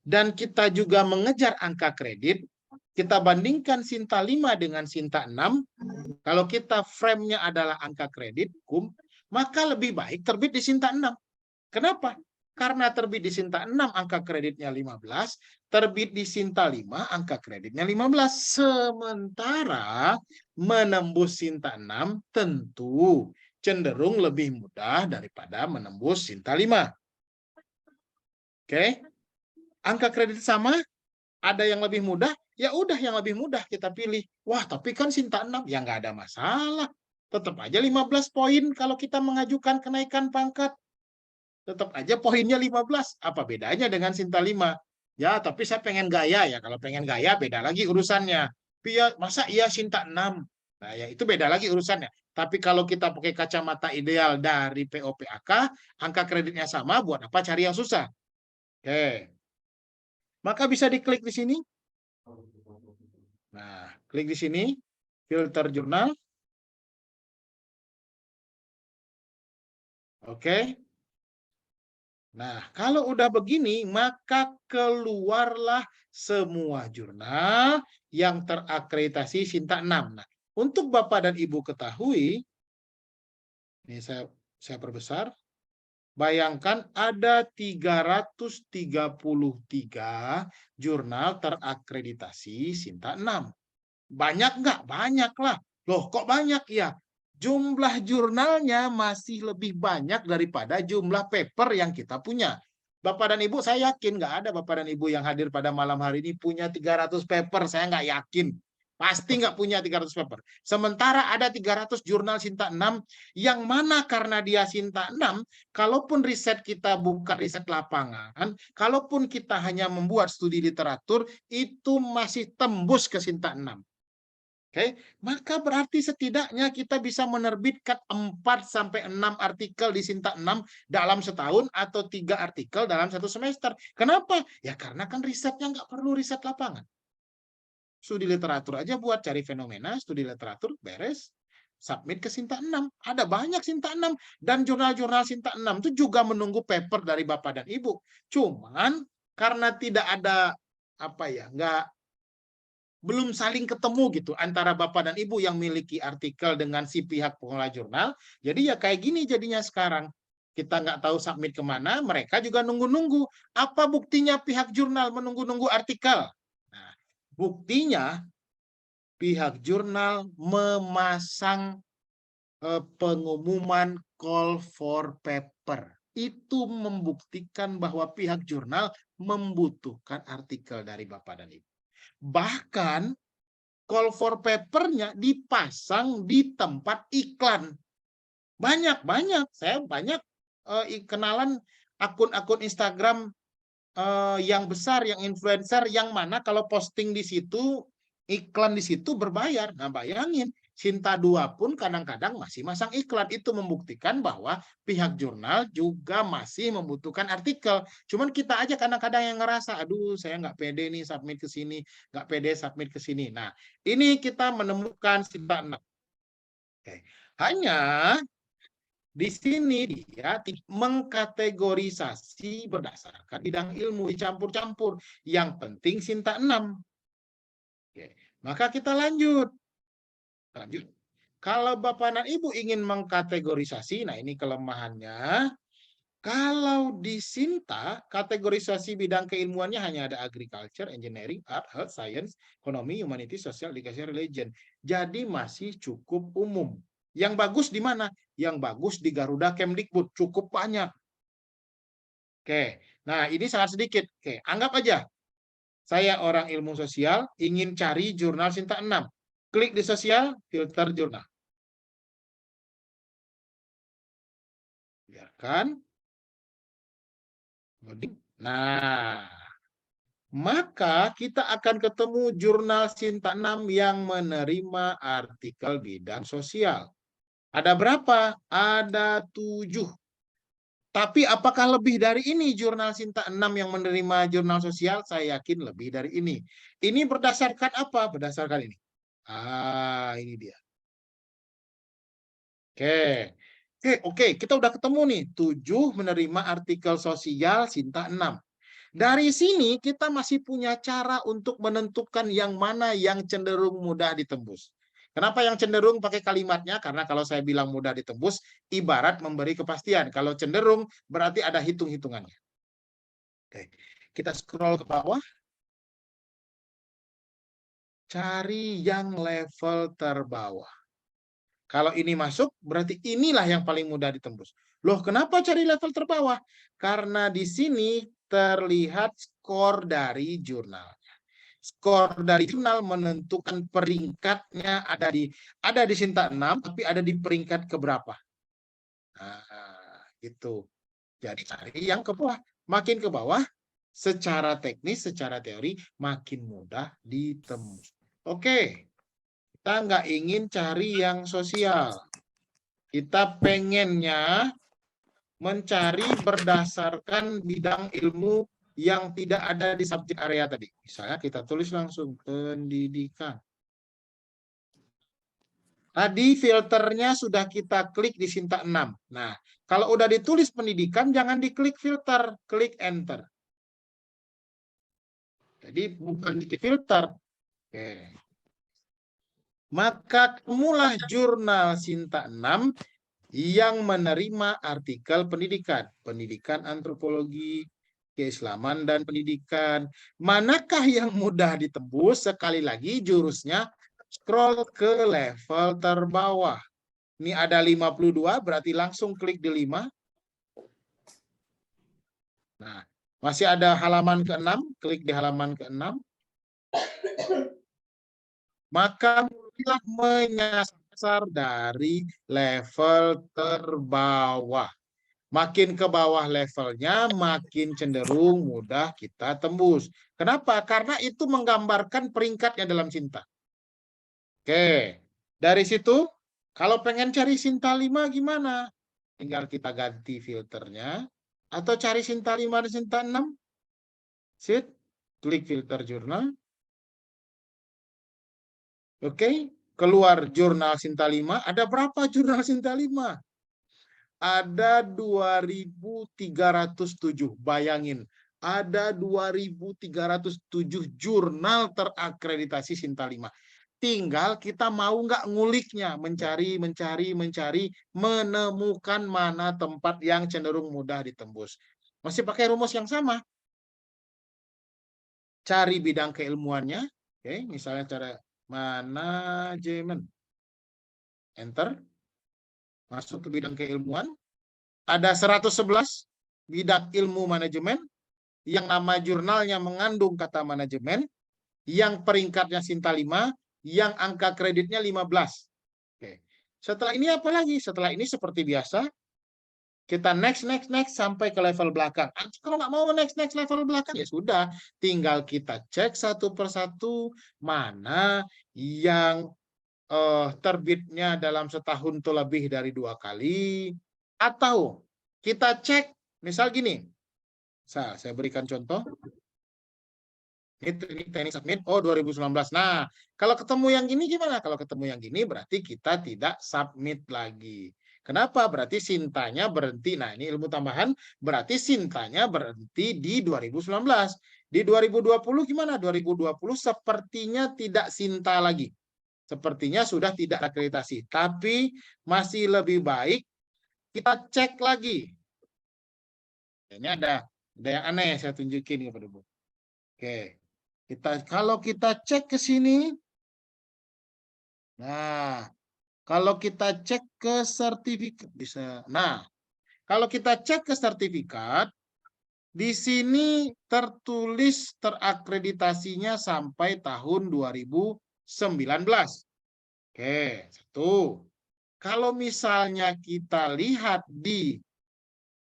dan kita juga mengejar angka kredit, kita bandingkan Sinta 5 dengan Sinta 6, kalau kita frame-nya adalah angka kredit, maka lebih baik terbit di Sinta 6. Kenapa? Karena terbit di Sinta 6 angka kreditnya 15, terbit di Sinta 5 angka kreditnya 15. Sementara menembus Sinta 6 tentu cenderung lebih mudah daripada menembus Sinta 5. Oke? Angka kredit sama, ada yang lebih mudah, ya udah yang lebih mudah kita pilih. Wah, tapi kan Sinta 6, ya nggak ada masalah. Tetap aja 15 poin kalau kita mengajukan kenaikan pangkat. Tetap aja poinnya 15. Apa bedanya dengan Sinta 5? Ya, tapi saya pengen gaya ya. Kalau pengen gaya beda lagi urusannya. Masa iya Sinta 6? Nah, ya itu beda lagi urusannya. Tapi kalau kita pakai kacamata ideal dari POPAK, angka kreditnya sama, buat apa cari yang susah? Oke. Maka bisa diklik di sini. Nah, klik di sini, filter jurnal. Oke. Nah, kalau udah begini, maka keluarlah semua jurnal yang terakreditasi Sinta 6. Nah, untuk Bapak dan Ibu ketahui, ini saya perbesar, bayangkan ada 333 jurnal terakreditasi Sinta 6. Banyak nggak? Banyak lah. Loh, kok banyak ya? Jumlah jurnalnya masih lebih banyak daripada jumlah paper yang kita punya. Bapak dan Ibu, saya yakin nggak ada Bapak dan Ibu yang hadir pada malam hari ini punya 300 paper. Saya nggak yakin. Pasti nggak punya 300 paper. Sementara ada 300 jurnal Sinta 6 yang mana karena dia Sinta 6, kalaupun riset kita bukan riset lapangan, kalaupun kita hanya membuat studi literatur, itu masih tembus ke Sinta 6. Oke, maka berarti setidaknya kita bisa menerbitkan 4-6 artikel di Sinta 6 dalam setahun atau 3 artikel dalam satu semester. Kenapa? Ya karena kan risetnya nggak perlu riset lapangan. Studi literatur aja buat cari fenomena, studi literatur beres, submit ke Sinta 6. Ada banyak Sinta 6 dan jurnal-jurnal Sinta 6 itu juga menunggu paper dari Bapak dan Ibu. Cuman karena tidak ada belum saling ketemu gitu antara Bapak dan Ibu yang miliki artikel dengan si pihak pengelola jurnal. Jadi ya kayak gini jadinya sekarang. Kita nggak tahu submit kemana, mereka juga nunggu-nunggu. Apa buktinya pihak jurnal menunggu-nunggu artikel? Nah, buktinya pihak jurnal memasang pengumuman call for paper. Itu membuktikan bahwa pihak jurnal membutuhkan artikel dari Bapak dan Ibu. Bahkan call for paper-nya dipasang di tempat iklan. Banyak. Saya banyak kenalan akun-akun Instagram yang besar, yang influencer, yang mana kalau posting di situ, iklan di situ berbayar. Nah, bayangin, Sinta 2 pun kadang-kadang masih masang iklan. Itu membuktikan bahwa pihak jurnal juga masih membutuhkan artikel. Cuman kita aja kadang-kadang yang ngerasa, aduh saya nggak pede nih submit ke sini, nggak pede submit ke sini. Nah, ini kita menemukan Sinta 6. Oke. Hanya di sini dia mengkategorisasi berdasarkan bidang ilmu, dicampur-campur. Yang penting Sinta 6. Oke. Maka kita lanjut. Kalau Bapak dan Ibu ingin mengkategorisasi, nah ini kelemahannya. Kalau di Sinta, kategorisasi bidang keilmuannya hanya ada agriculture, engineering, art, health, science, ekonomi, humanity, social, education, religion. Jadi masih cukup umum. Yang bagus di mana? Yang bagus di Garuda Kemdikbud, cukup banyak. Oke, nah ini sangat sedikit. Oke, anggap aja saya orang ilmu sosial ingin cari jurnal Sinta 6. Klik di sosial, filter jurnal. Biarkan. Nah, maka kita akan ketemu jurnal Sinta 6 yang menerima artikel bidang sosial. Ada berapa? Ada 7. Tapi apakah lebih dari ini jurnal Sinta 6 yang menerima jurnal sosial? Saya yakin lebih dari ini. Ini berdasarkan apa? Berdasarkan ini. Ini dia. Oke, kita udah ketemu nih. 7 menerima artikel sosial Sinta 6. Dari sini kita masih punya cara untuk menentukan yang mana yang cenderung mudah ditembus. Kenapa yang cenderung pakai kalimatnya? Karena kalau saya bilang mudah ditembus, ibarat memberi kepastian. Kalau cenderung, berarti ada hitung-hitungannya. Oke, kita scroll ke bawah. Cari yang level terbawah. Kalau ini masuk, berarti inilah yang paling mudah ditembus. Loh, kenapa cari level terbawah? Karena di sini terlihat skor dari jurnal. Skor dari jurnal menentukan peringkatnya ada di Sinta 6, tapi ada di peringkat keberapa. Nah, itu. Jadi cari yang ke bawah. Makin ke bawah, secara teknis, secara teori, makin mudah ditembus. Oke, kita nggak ingin cari yang sosial. Kita pengennya mencari berdasarkan bidang ilmu yang tidak ada di subjek area tadi. Misalnya kita tulis langsung pendidikan. Tadi filternya sudah kita klik di Sinta 6. Nah, kalau udah ditulis pendidikan, jangan diklik filter, klik enter. Jadi bukan di filter. Oke. Maka ketemulah jurnal Sinta 6 yang menerima artikel pendidikan. Pendidikan antropologi, keislaman dan pendidikan. Manakah yang mudah ditembus? Sekali lagi jurusnya scroll ke level terbawah. Ini ada 52, berarti langsung klik di 5. Nah, masih ada halaman ke-6, klik di halaman ke-6. Maka mulailah menyasar dari level terbawah. Makin ke bawah levelnya, makin cenderung mudah kita tembus. Kenapa? Karena itu menggambarkan peringkatnya dalam Sinta. Oke, dari situ, kalau pengen cari Sinta 5 gimana? Tinggal kita ganti filternya. Atau cari Sinta 5 dan Sinta 6. Sit, klik filter jurnal. Oke, keluar jurnal Sinta 5. Ada berapa jurnal Sinta 5? Ada 2.307. Bayangin, ada 2.307 jurnal terakreditasi Sinta 5. Tinggal kita mau nggak nguliknya, mencari, menemukan mana tempat yang cenderung mudah ditembus. Masih pakai rumus yang sama. Cari bidang keilmuannya. Oke, misalnya cara manajemen. Enter. Masuk ke bidang keilmuan. Ada 111 bidang ilmu manajemen yang nama jurnalnya mengandung kata manajemen, yang peringkatnya Sinta 5, yang angka kreditnya 15. Oke. Setelah ini apa lagi? Setelah ini seperti biasa, kita next sampai ke level belakang. Kalau nggak mau next level belakang, ya sudah. Tinggal kita cek satu persatu mana yang terbitnya dalam setahun itu lebih dari 2 kali, atau kita cek misal gini. Saya berikan contoh. Ini teknik submit. Oh, 2019. Nah, kalau ketemu yang gini gimana? Kalau ketemu yang gini berarti kita tidak submit lagi. Kenapa? Berarti Sintanya berhenti. Nah, ini ilmu tambahan. Berarti Sintanya berhenti di 2019. Di 2020 gimana? 2020 sepertinya tidak Sinta lagi. Sepertinya sudah tidak akreditasi, tapi masih lebih baik kita cek lagi. Ini ada yang aneh, saya tunjukin kepada Bu. Oke, kalau kita cek ke sini, nah, kalau kita cek ke sertifikat bisa. Nah, kalau kita cek ke sertifikat, di sini tertulis terakreditasinya sampai tahun 2019. Oke, satu. Kalau misalnya kita lihat di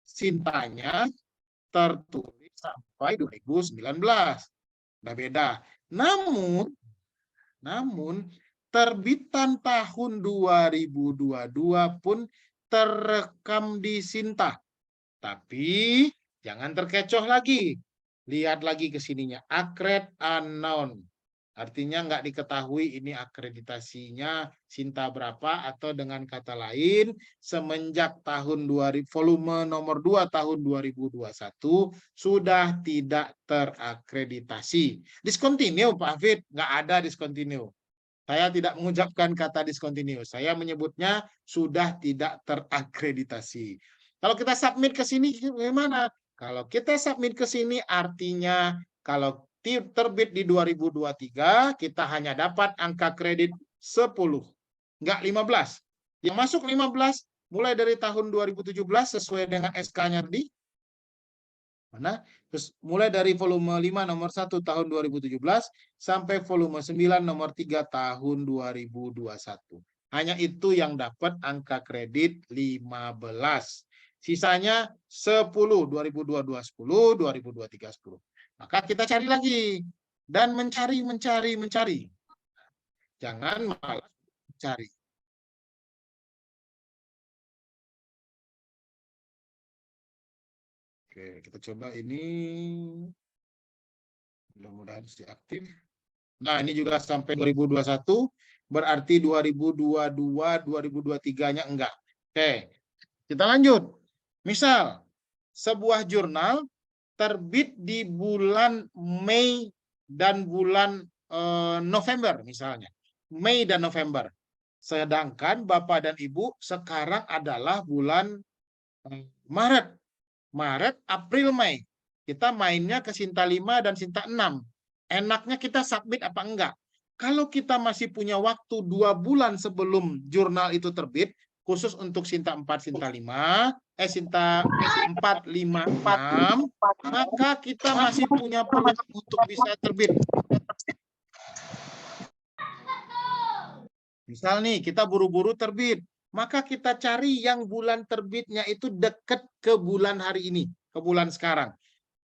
Sintanya, tertulis sampai 2019. Udah beda. Namun, terbitan tahun 2022 pun terekam di Sinta. Tapi jangan terkecoh lagi. Lihat lagi ke sininya. Accredited unknown. Artinya nggak diketahui ini akreditasinya Sinta berapa, atau dengan kata lain semenjak tahun 2000 volume nomor 2 tahun 2021 sudah tidak terakreditasi. Discontinue Pak Hafid, nggak ada discontinue. Saya tidak mengucapkan kata discontinue. Saya menyebutnya sudah tidak terakreditasi. Kalau kita submit ke sini gimana? Kalau kita submit ke sini artinya kalau terbit di 2023 kita hanya dapat angka kredit 10, enggak 15. Yang masuk 15 mulai dari tahun 2017 sesuai dengan SK-nya tadi. Mana? Terus mulai dari volume 5 nomor 1 tahun 2017 sampai volume 9 nomor 3 tahun 2021. Hanya itu yang dapat angka kredit 15. Sisanya 10, 2022 10, 2023 10. Maka kita cari lagi dan mencari. Jangan malas mencari. Oke, kita coba ini. Mudah-mudahan sudah aktif. Nah, ini juga sampai 2021, berarti 2022, 2023-nya enggak. Oke, kita lanjut. Misal, sebuah jurnal terbit di bulan Mei dan bulan November misalnya. Mei dan November. Sedangkan Bapak dan Ibu sekarang adalah bulan Maret. Maret, April, Mei. Kita mainnya ke Sinta 5 dan Sinta 6. Enaknya kita submit apa enggak? Kalau kita masih punya waktu 2 bulan sebelum jurnal itu terbit, khusus untuk Sinta 4, Sinta 5, Sinta 4, 5, 6, maka kita masih punya peluang untuk bisa terbit. Misal nih, kita buru-buru terbit, maka kita cari yang bulan terbitnya itu dekat ke bulan hari ini, ke bulan sekarang.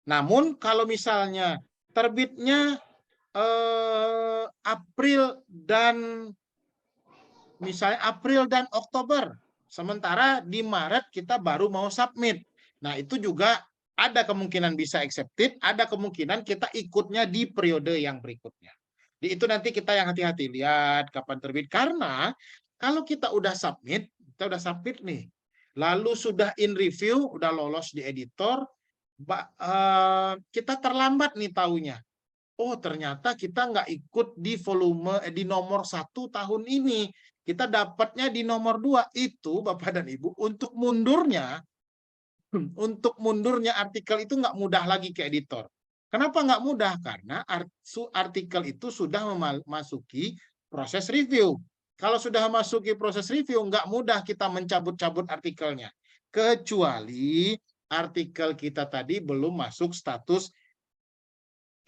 Namun kalau misalnya terbitnya April dan misalnya April dan Oktober, sementara di Maret kita baru mau submit. Nah, itu juga ada kemungkinan bisa accepted, ada kemungkinan kita ikutnya di periode yang berikutnya. Di itu nanti kita yang hati-hati lihat kapan terbit, karena kalau kita udah submit nih, lalu sudah in review, udah lolos di editor, kita terlambat nih taunya. Oh, ternyata kita nggak ikut di volume di nomor 1 tahun ini. Kita dapatnya di nomor 2. Itu Bapak dan Ibu untuk mundurnya artikel itu nggak mudah lagi ke editor. Kenapa nggak mudah? Karena artikel itu sudah memasuki proses review. Kalau sudah memasuki proses review, nggak mudah kita mencabut-cabut artikelnya. Kecuali artikel kita tadi belum masuk status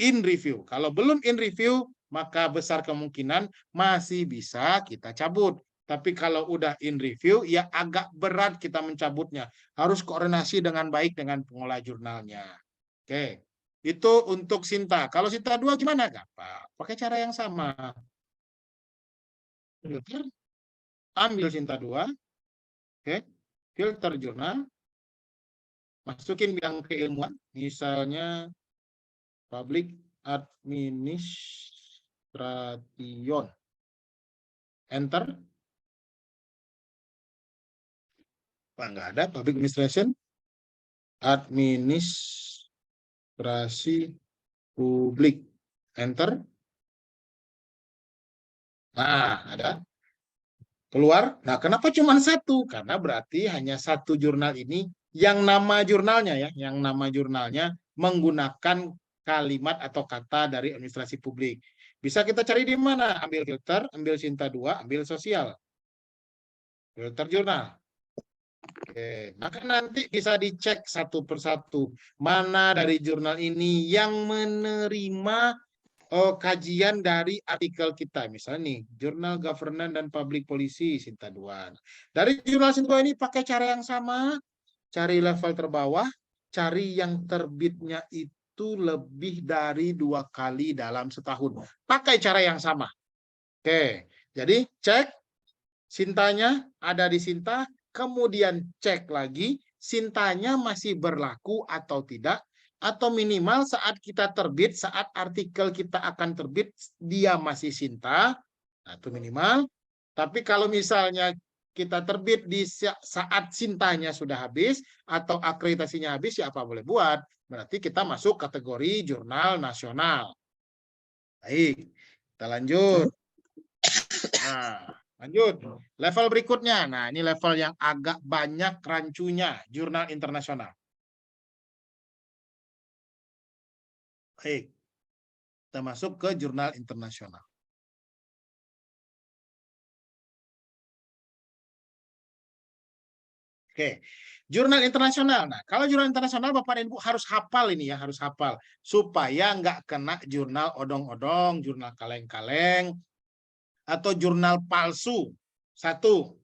in review. Kalau belum in review, maka besar kemungkinan masih bisa kita cabut. Tapi kalau udah in review, ya agak berat kita mencabutnya. Harus koordinasi dengan baik dengan pengelola jurnalnya. Oke, itu untuk Sinta. Kalau Sinta 2 gimana? Gampang. Pakai cara yang sama. Filter, ambil Sinta 2. Oke, filter jurnal. Masukin bidang keilmuan. Misalnya Public Administration. Enter. Wah, nggak ada. Public Administration. Administrasi publik. Enter. Nah, ada. Keluar. Nah, kenapa cuma 1? Karena berarti hanya 1 jurnal ini yang nama jurnalnya ya, yang nama jurnalnya menggunakan kalimat atau kata dari administrasi publik. Bisa kita cari di mana? Ambil filter, ambil Sinta 2, ambil sosial. Filter jurnal. Oke, maka nanti bisa dicek satu persatu mana dari jurnal ini yang menerima kajian dari artikel kita. Misalnya nih, Jurnal Governance dan Public Policy Sinta 2. Dari jurnal Sinta 2 ini pakai cara yang sama, cari level terbawah, cari yang terbitnya itu lebih dari 2 kali dalam setahun. Pakai cara yang sama. Oke, jadi cek Sintanya ada di Sinta, kemudian cek lagi Sintanya masih berlaku atau tidak, atau minimal saat kita terbit, saat artikel kita akan terbit, dia masih Sinta, nah, itu minimal. Tapi kalau misalnya kita terbit di saat Sintanya sudah habis, atau akreditasinya habis, ya apa boleh buat. Berarti kita masuk kategori jurnal nasional. Baik, kita lanjut. Nah, lanjut. Level berikutnya. Nah, ini level yang agak banyak rancunya, jurnal internasional. Baik, kita masuk ke jurnal internasional. Oke, jurnal internasional. Nah, kalau jurnal internasional Bapak dan Ibu harus hafal ini ya, harus hafal. Supaya nggak kena jurnal odong-odong, jurnal kaleng-kaleng, atau jurnal palsu. Satu,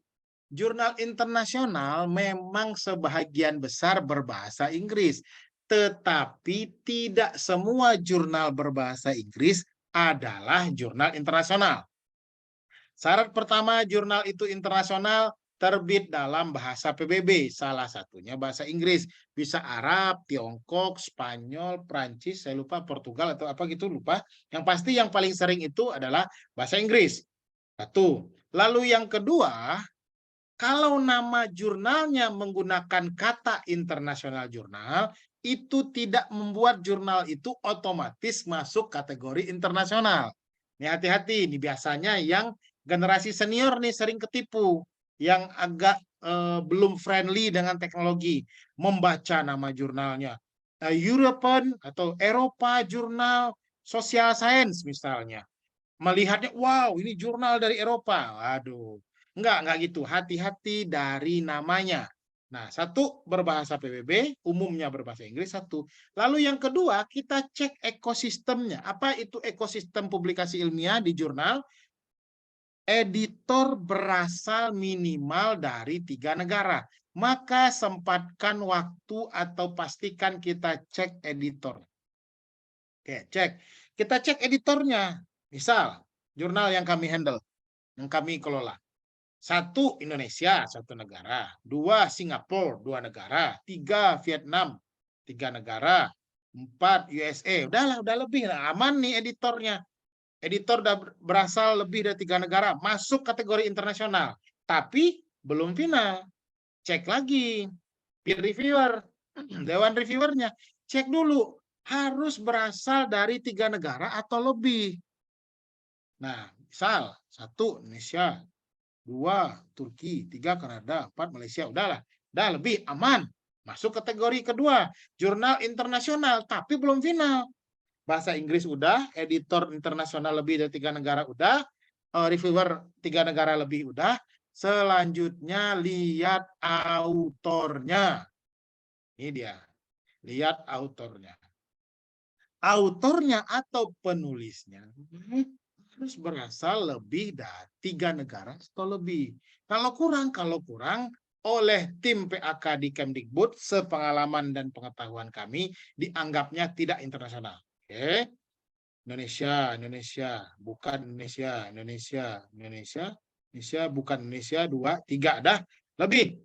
jurnal internasional memang sebahagian besar berbahasa Inggris. Tetapi tidak semua jurnal berbahasa Inggris adalah jurnal internasional. Syarat pertama, jurnal itu internasional, terbit dalam bahasa PBB, salah satunya bahasa Inggris, bisa Arab, Tiongkok, Spanyol, Prancis, saya lupa, Portugal atau apa gitu, lupa. Yang pasti yang paling sering itu adalah bahasa Inggris. Satu. Lalu yang kedua, kalau nama jurnalnya menggunakan kata internasional jurnal, itu tidak membuat jurnal itu otomatis masuk kategori internasional. Ini hati-hati, ini biasanya yang generasi senior nih sering ketipu, yang agak belum friendly dengan teknologi, membaca nama jurnalnya European atau Eropa Jurnal Social Science misalnya, melihatnya wow ini jurnal dari Eropa, waduh, enggak gitu, hati-hati dari namanya. Nah, satu berbahasa PBB, umumnya berbahasa Inggris, satu. Lalu yang kedua, kita cek ekosistemnya. Apa itu ekosistem publikasi ilmiah di jurnal? Editor berasal minimal dari 3 negara. Maka sempatkan waktu atau pastikan kita cek editor. Oke, cek. Kita cek editornya. Misal, jurnal yang kami handle, yang kami kelola. 1 Indonesia, 1 negara. 2 Singapura, 2 negara. 3 Vietnam, 3 negara. 4 USA. Udahlah, udah lebih. Aman nih editornya. Editor udah berasal lebih dari 3 negara, masuk kategori internasional. Tapi belum final. Cek lagi. Peer reviewer, dewan reviewernya. Cek dulu. Harus berasal dari 3 negara atau lebih. Nah, misal 1 Indonesia, 2 Turki, 3 Kanada, 4 Malaysia. Udahlah, udah lebih aman. Masuk kategori kedua, jurnal internasional, tapi belum final. Bahasa Inggris udah, editor internasional lebih dari 3 negara udah, reviewer 3 negara lebih udah. Selanjutnya lihat autornya. Ini dia, lihat autornya. Autornya atau penulisnya harus berasal lebih dari 3 negara atau lebih. Kalau kurang oleh tim PAK di Kemdikbud, sepengalaman dan pengetahuan kami, dianggapnya tidak internasional. Oke. Indonesia, bukan Indonesia, bukan Indonesia, 2, 3, dah lebih.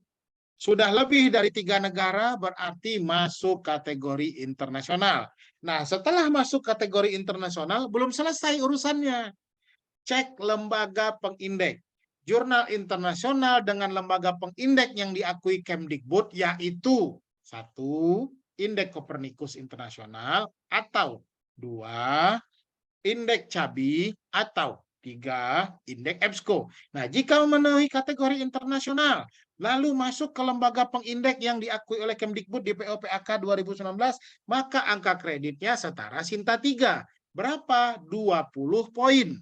Sudah lebih dari 3 negara berarti masuk kategori internasional. Nah, setelah masuk kategori internasional, belum selesai urusannya. Cek lembaga pengindeks. Jurnal internasional dengan lembaga pengindeks yang diakui Kemdikbud, yaitu 1, Indeks Copernicus Internasional, atau 2, Indeks CABI, atau 3, Indeks EBSCO. Nah, jika memenuhi kategori internasional, lalu masuk ke lembaga pengindeks yang diakui oleh Kemdikbud di POPAK 2019, maka angka kreditnya setara Sinta 3. Berapa? 20 poin.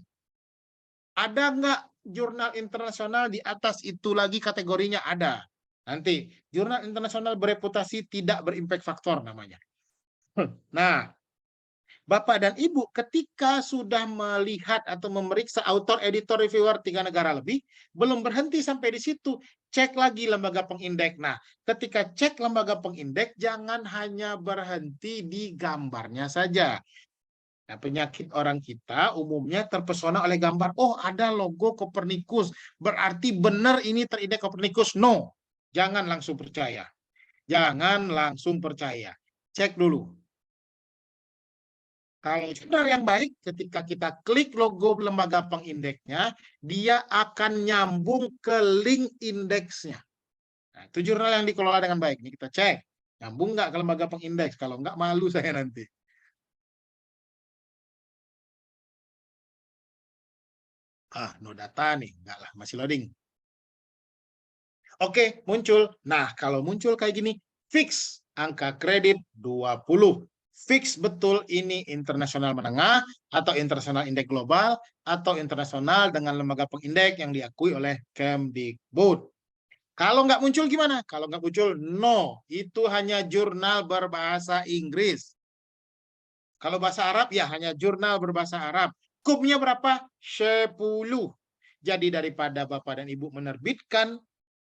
Ada nggak jurnal internasional di atas itu lagi kategorinya? Ada. Nanti, jurnal internasional bereputasi tidak berimpact faktor namanya. Nah, Bapak dan Ibu, ketika sudah melihat atau memeriksa author, editor, reviewer 3 negara lebih, belum berhenti sampai di situ. Cek lagi lembaga pengindeks. Nah, ketika cek lembaga pengindeks, jangan hanya berhenti di gambarnya saja. Nah, penyakit orang kita umumnya terpesona oleh gambar. Oh, ada logo Copernicus. Berarti benar ini terindeks Copernicus. No, jangan langsung percaya. Jangan langsung percaya. Cek dulu. Kalau jurnal yang baik, ketika kita klik logo lembaga pengindeksnya, dia akan nyambung ke link indeksnya. Nah, itu jurnal yang dikelola dengan baik. Ini kita cek. Nyambung nggak ke lembaga pengindeks? Kalau nggak, malu saya nanti. No data nih. Nggak lah, masih loading. Oke, muncul. Nah, kalau muncul kayak gini, fix angka kredit 20. Fix betul ini internasional menengah, atau internasional indeks global, atau internasional dengan lembaga pengindeks yang diakui oleh Kemdikbud. Kalau nggak muncul gimana? Kalau nggak muncul, no. Itu hanya jurnal berbahasa Inggris. Kalau bahasa Arab, ya hanya jurnal berbahasa Arab. Kupnya berapa? 10. Jadi daripada Bapak dan Ibu menerbitkan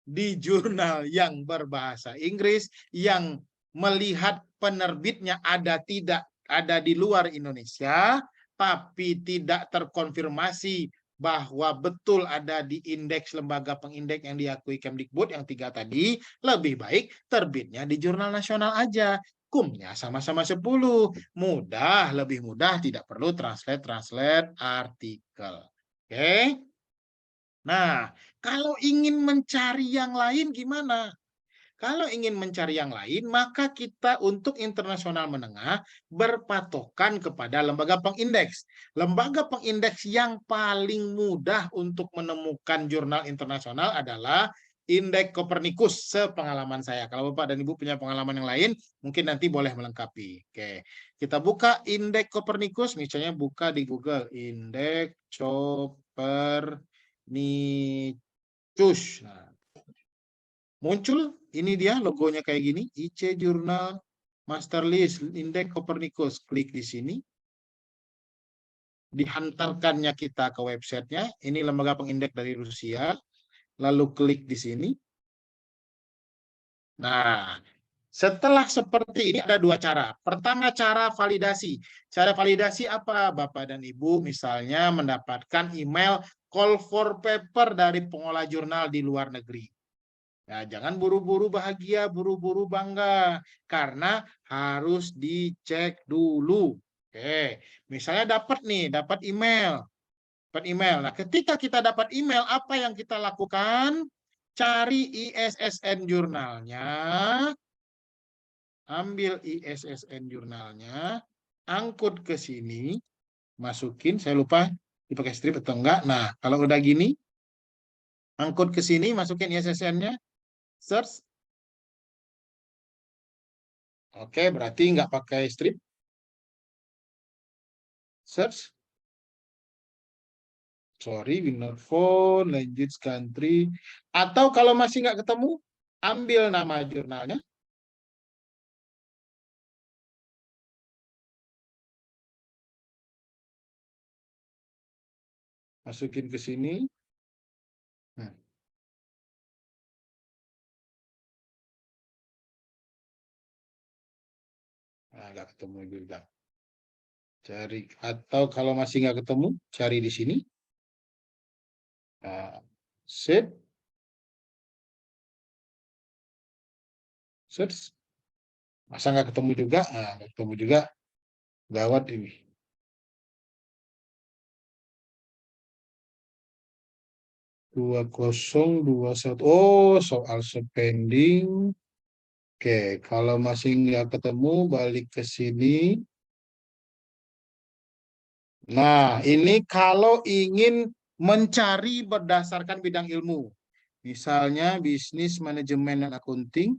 di jurnal yang berbahasa Inggris, yang melihat penerbitnya ada di luar Indonesia, tapi tidak terkonfirmasi bahwa betul ada di indeks lembaga pengindeks yang diakui Kemdikbud yang 3 tadi, lebih baik terbitnya di jurnal nasional aja. Kumnya sama-sama 10. Mudah, lebih mudah, tidak perlu translate artikel. Oke? Nah, kalau ingin mencari yang lain gimana? Kalau ingin mencari yang lain, maka kita untuk internasional menengah berpatokan kepada lembaga pengindeks. Lembaga pengindeks yang paling mudah untuk menemukan jurnal internasional adalah Indeks Copernicus, sepengalaman saya. Kalau Bapak dan Ibu punya pengalaman yang lain, mungkin nanti boleh melengkapi. Oke, kita buka Indeks Copernicus, misalnya buka di Google, Indeks Copernicus. Nah, muncul, ini dia logonya kayak gini, IC Jurnal Master List Indeks Copernicus. Klik di sini. Dihantarkannya kita ke websitenya. Ini lembaga pengindeks dari Rusia. Lalu klik di sini. Nah, setelah seperti ini ada 2 cara. Pertama, cara validasi. Cara validasi apa, Bapak dan Ibu? Misalnya mendapatkan email call for paper dari pengolah jurnal di luar negeri. Nah, jangan buru-buru bahagia, buru-buru bangga, karena harus dicek dulu. Oke, misalnya dapat email. Nah, ketika kita dapat email, apa yang kita lakukan? Cari ISSN jurnalnya, ambil ISSN jurnalnya, angkut ke sini, masukin, saya lupa dipakai strip atau enggak. Nah, kalau udah gini, angkut ke sini, masukin ISSN-nya, search. Oke, berarti nggak pakai strip. Search. Sorry, we not phone, language country. Atau kalau masih nggak ketemu, ambil nama jurnalnya. Masukin ke sini. Nah, nggak ketemu juga. Cari, atau kalau masih nggak ketemu, cari di sini. Nah, set. Search. Masa nggak ketemu juga? Nah, nggak ketemu juga. Gawat ini. Dua 2021. Oh, soal spending. Oke, kalau masih nggak ketemu, balik ke sini. Nah, ini kalau ingin mencari berdasarkan bidang ilmu. Misalnya bisnis, manajemen, dan akunting.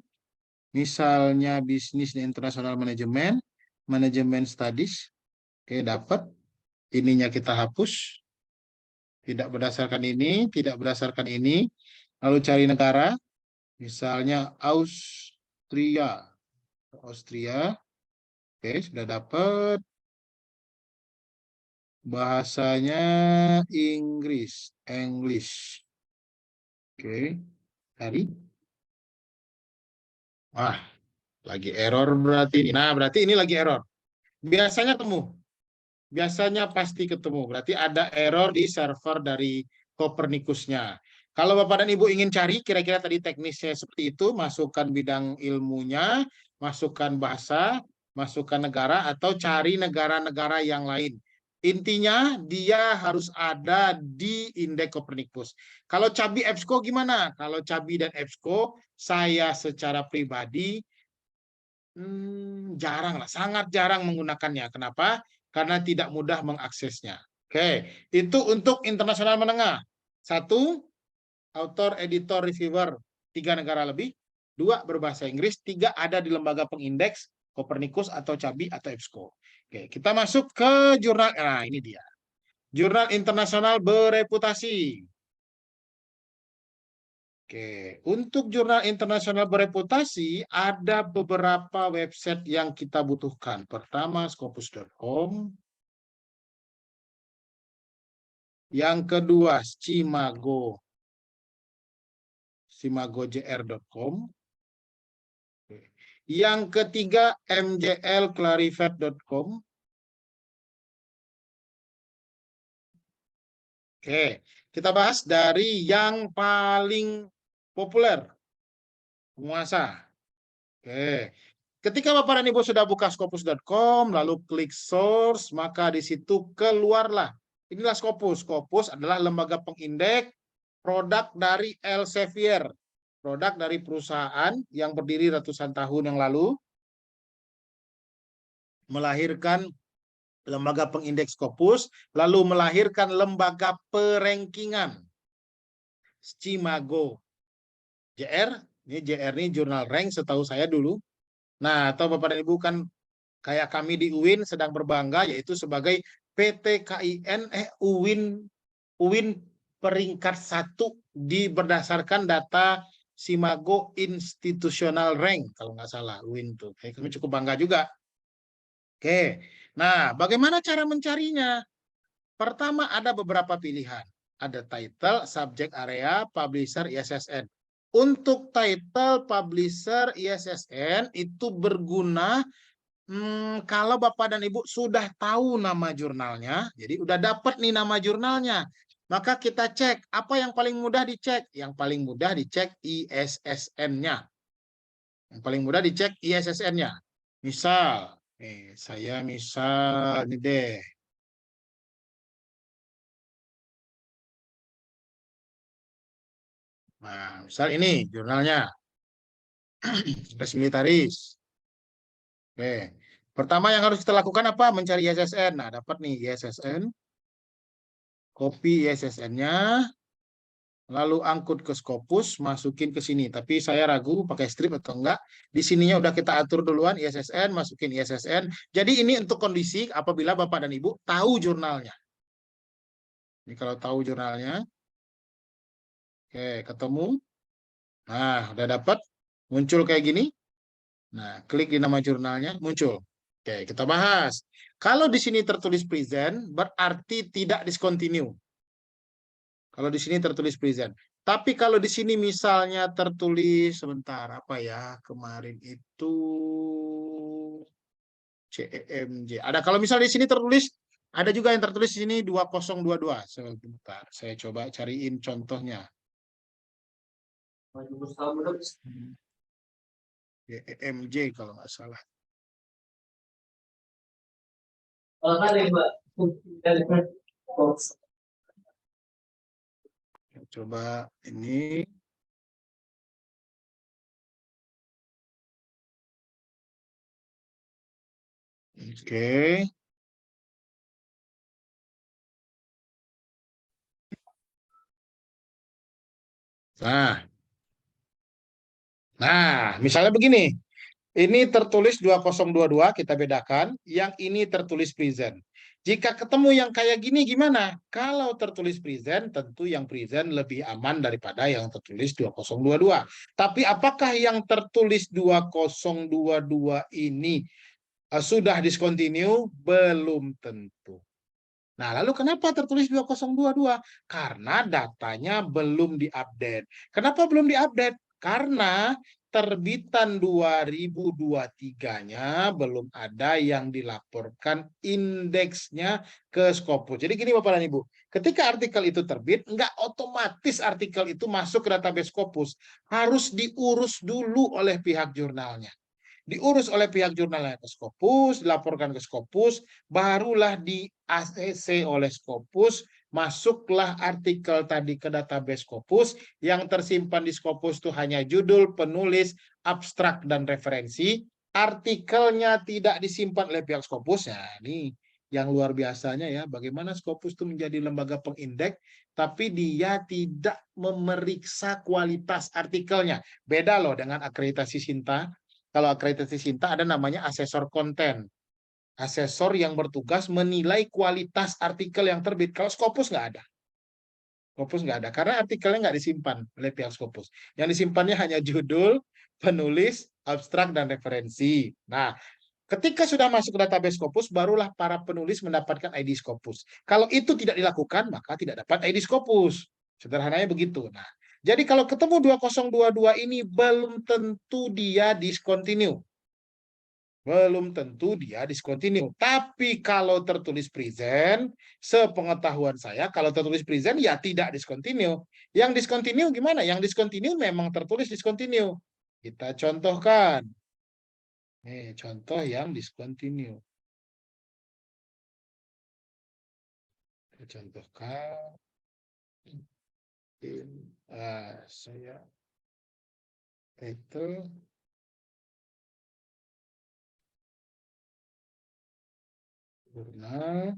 Misalnya bisnis dan internasional manajemen, manajemen studies. Oke, dapat. Ininya kita hapus. Tidak berdasarkan ini, tidak berdasarkan ini. Lalu cari negara. Misalnya Austria. Austria. Oke, sudah dapat. Bahasanya Inggris. English. Oke. Tadi. Wah, lagi error berarti. Nah, berarti ini lagi error. Biasanya temu. Biasanya pasti ketemu. Berarti ada error di server dari Copernicus-nya. Kalau Bapak dan Ibu ingin cari kira-kira tadi teknisnya seperti itu, masukkan bidang ilmunya, masukkan bahasa, masukkan negara, atau cari negara-negara yang lain. Intinya dia harus ada di Indeks Copernicus. Kalau Cabi EBSCO gimana? Kalau Cabi dan EBSCO, saya secara pribadi jarang lah, sangat jarang menggunakannya. Kenapa? Karena tidak mudah mengaksesnya. Oke, itu untuk internasional menengah. 1, author, editor, reviewer, 3 negara lebih, 2 berbahasa Inggris, 3 ada di lembaga pengindeks, Copernicus atau Cabi atau EBSCO. Oke, kita masuk ke jurnal. Nah, ini dia. Jurnal internasional bereputasi. Oke, untuk jurnal internasional bereputasi ada beberapa website yang kita butuhkan. Pertama, scopus.com. Yang kedua, simagojr.com. Yang ketiga, mjlclarified.com. Oke, kita bahas dari yang paling populer, penguasa. Oke, ketika Bapak dan Ibu sudah buka scopus.com, lalu klik source, maka di situ keluarlah. Inilah Scopus. Scopus adalah lembaga pengindeks produk dari Elsevier. Produk dari perusahaan yang berdiri ratusan tahun yang lalu, melahirkan lembaga pengindeks Scopus, lalu melahirkan lembaga perankingan Cimago JR. Ini JR ini jurnal rank setahu saya dulu. Nah, atau Bapak dan Ibu kan kayak kami di UIN sedang berbangga yaitu sebagai PTKIN UIN peringkat 1 berdasarkan data Cimago Institutional Rank kalau nggak salah UIN tuh. Kami cukup bangga juga. Oke. Nah, bagaimana cara mencarinya? Pertama ada beberapa pilihan. Ada title, subject area, publisher, ISSN. Untuk title, publisher, ISSN itu berguna kalau Bapak dan Ibu sudah tahu nama jurnalnya, jadi udah dapat nih nama jurnalnya, maka kita cek apa yang paling mudah dicek. Yang paling mudah dicek ISSN-nya. Yang paling mudah dicek ISSN-nya. Misal, saya misal ini deh. Nah, misal ini jurnalnya. Res Militaris. Oke. Pertama yang harus kita lakukan apa? Mencari ISSN. Nah, dapat nih ISSN. Copy ISSN-nya. Lalu angkut ke Scopus, masukin ke sini. Tapi saya ragu pakai strip atau enggak. Di sininya udah kita atur duluan ISSN, masukin ISSN. Jadi ini untuk kondisi apabila Bapak dan Ibu tahu jurnalnya. Ini kalau tahu jurnalnya. Oke, ketemu. Nah, udah dapat. Muncul kayak gini. Nah, klik di nama jurnalnya, muncul. Oke, kita bahas. Kalau di sini tertulis present, berarti tidak discontinue. Kalau di sini tertulis present. Tapi kalau di sini misalnya tertulis, sebentar, apa ya, kemarin itu CEMJ. Ada, kalau misalnya di sini tertulis, ada juga yang tertulis di sini 2022. Sebentar, saya coba cariin contohnya. CEMJ kalau nggak salah. Coba ini. Oke. Nah, misalnya begini. Ini tertulis 2022, kita bedakan. Yang ini tertulis present. Jika ketemu yang kayak gini gimana? Kalau tertulis present, tentu yang present lebih aman daripada yang tertulis 2022. Tapi apakah yang tertulis 2022 ini sudah discontinue? Belum tentu. Nah, lalu kenapa tertulis 2022? Karena datanya belum diupdate. Kenapa belum diupdate? Karena terbitan 2023-nya belum ada yang dilaporkan indeksnya ke Scopus. Jadi gini Bapak dan Ibu, ketika artikel itu terbit, nggak otomatis artikel itu masuk ke database Scopus. Harus diurus dulu oleh pihak jurnalnya. Diurus oleh pihak jurnalnya ke Scopus, dilaporkan ke Scopus, barulah di ACC oleh Scopus, masuklah artikel tadi ke database Scopus, yang tersimpan di Scopus itu hanya judul, penulis, abstrak, dan referensi. Artikelnya tidak disimpan oleh pihak Scopus. Ya, ini yang luar biasanya ya, bagaimana Scopus itu menjadi lembaga pengindeks, tapi dia tidak memeriksa kualitas artikelnya. Beda loh dengan akreditasi Sinta. Kalau akreditasi Sinta ada namanya asesor konten. Asesor yang bertugas menilai kualitas artikel yang terbit. Kalau Scopus nggak ada. Scopus nggak ada. Karena artikelnya nggak disimpan oleh pihak Scopus. Yang disimpannya hanya judul, penulis, abstrak, dan referensi. Nah, ketika sudah masuk ke database Scopus, barulah para penulis mendapatkan ID Scopus. Kalau itu tidak dilakukan, maka tidak dapat ID Scopus. Sederhananya begitu. Nah, jadi kalau ketemu 2022 ini belum tentu dia discontinue. Belum tentu dia discontinue. Tapi kalau tertulis present, sepengetahuan saya, kalau tertulis present ya tidak discontinue. Yang discontinue gimana? Yang discontinue memang tertulis discontinue. Kita contohkan. Nih, contoh yang discontinue. Kita contohkan. Saya itu jurnal.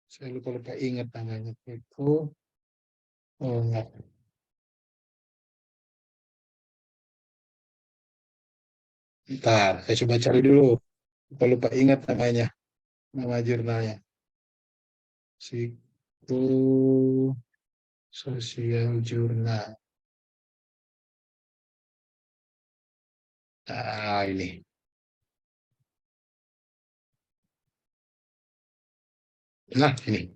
Saya lupa ingat namanya itu. Oh, enggak. Bentar, saya coba cari dulu. Lupa ingat namanya. Nama jurnalnya. Siku Sosial Jurnal. Nah, ini. Nah, ini.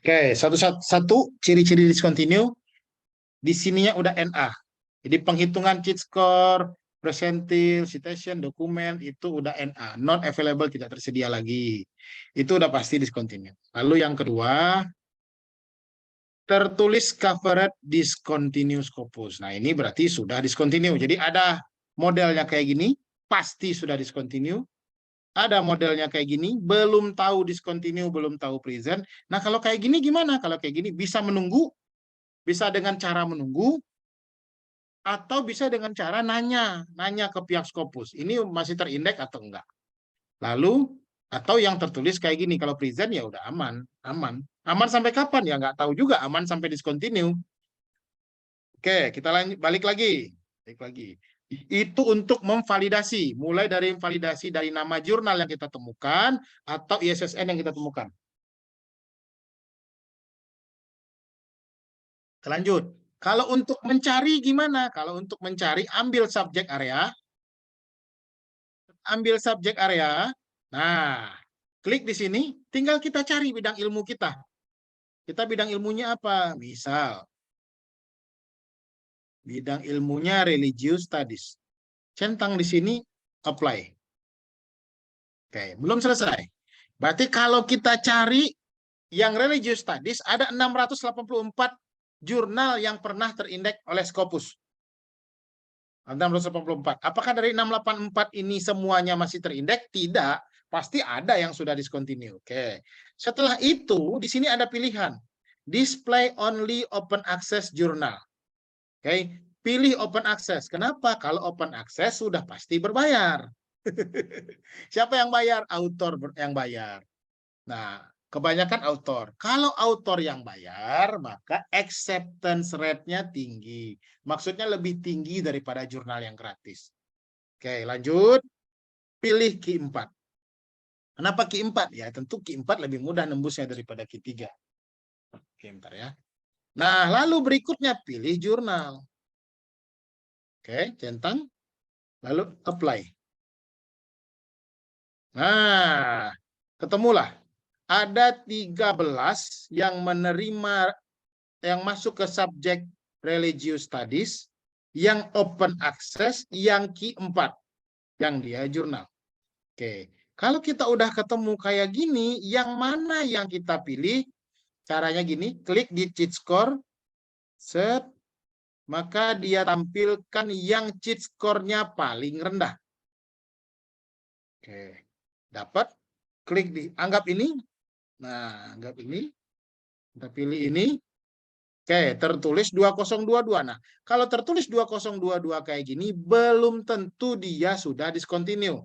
Oke, satu ciri-ciri discontinue. Di sininya udah NA. Jadi penghitungan cheat score, presentil, citation, dokumen, itu udah NA. Not available, tidak tersedia lagi. Itu udah pasti discontinue. Lalu yang kedua, tertulis covered discontinue Scopus. Nah, ini berarti sudah discontinue. Jadi ada modelnya kayak gini, pasti sudah discontinue. Ada modelnya kayak gini, belum tahu discontinue, belum tahu present. Nah, kalau kayak gini gimana? Kalau kayak gini bisa menunggu, bisa dengan cara menunggu, atau bisa dengan cara nanya ke pihak Scopus. Ini masih terindeks atau enggak? Lalu, atau yang tertulis kayak gini, kalau present ya udah aman. Aman sampai kapan? Ya nggak tahu juga, aman sampai discontinue. Oke, kita balik lagi. Itu untuk memvalidasi, mulai dari validasi dari nama jurnal yang kita temukan atau ISSN yang kita temukan. Lanjut. Kalau untuk mencari gimana? Kalau untuk mencari, ambil subjek area. Nah, klik di sini, tinggal kita cari bidang ilmu kita. Kita bidang ilmunya apa? Misal, bidang ilmunya religious studies. Centang di sini, apply. Oke, belum selesai. Berarti kalau kita cari yang religious studies, ada 684 jurnal yang pernah terindeks oleh Scopus. 684. Apakah dari 684 ini semuanya masih terindeks? Tidak. Pasti ada yang sudah discontinue. Oke. Setelah itu, di sini ada pilihan. Display only open access journal. Oke. Pilih open access. Kenapa? Kalau open access sudah pasti berbayar. Siapa yang bayar? Autor yang bayar. Nah, kebanyakan autor. Kalau autor yang bayar, maka acceptance rate-nya tinggi. Maksudnya lebih tinggi daripada jurnal yang gratis. Oke, lanjut. Pilih Q 4. Kenapa Q 4? Ya, tentu Q 4 lebih mudah nembusnya daripada Q 3. Oke, bentar ya. Nah, lalu berikutnya pilih jurnal. Oke, centang. Lalu apply. Nah, ketemulah. Ada 13 yang menerima, yang masuk ke subjek religious studies, yang open access, yang key 4, yang dia jurnal. Oke, kalau kita udah ketemu kayak gini, yang mana yang kita pilih? Caranya gini, klik di cheat score, set, maka dia tampilkan yang cheat score-nya paling rendah. Oke, dapat, klik di, anggap ini. Nah, anggap ini, kita pilih ini. Oke, tertulis 2022. Nah, kalau tertulis 2022 kayak gini, belum tentu dia sudah discontinue.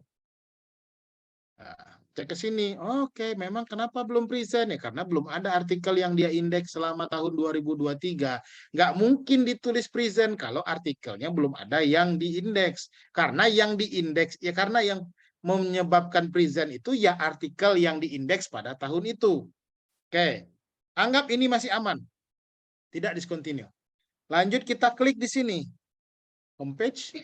Nah, cek ke sini. Oke, memang kenapa belum present ya? Karena belum ada artikel yang dia indeks selama tahun 2023. Nggak mungkin ditulis present kalau artikelnya belum ada yang diindeks. Karena yang diindeks, ya karena yang menyebabkan present itu ya artikel yang diindeks pada tahun itu. Oke, anggap ini masih aman. Tidak discontinue. Lanjut kita klik di sini. Homepage.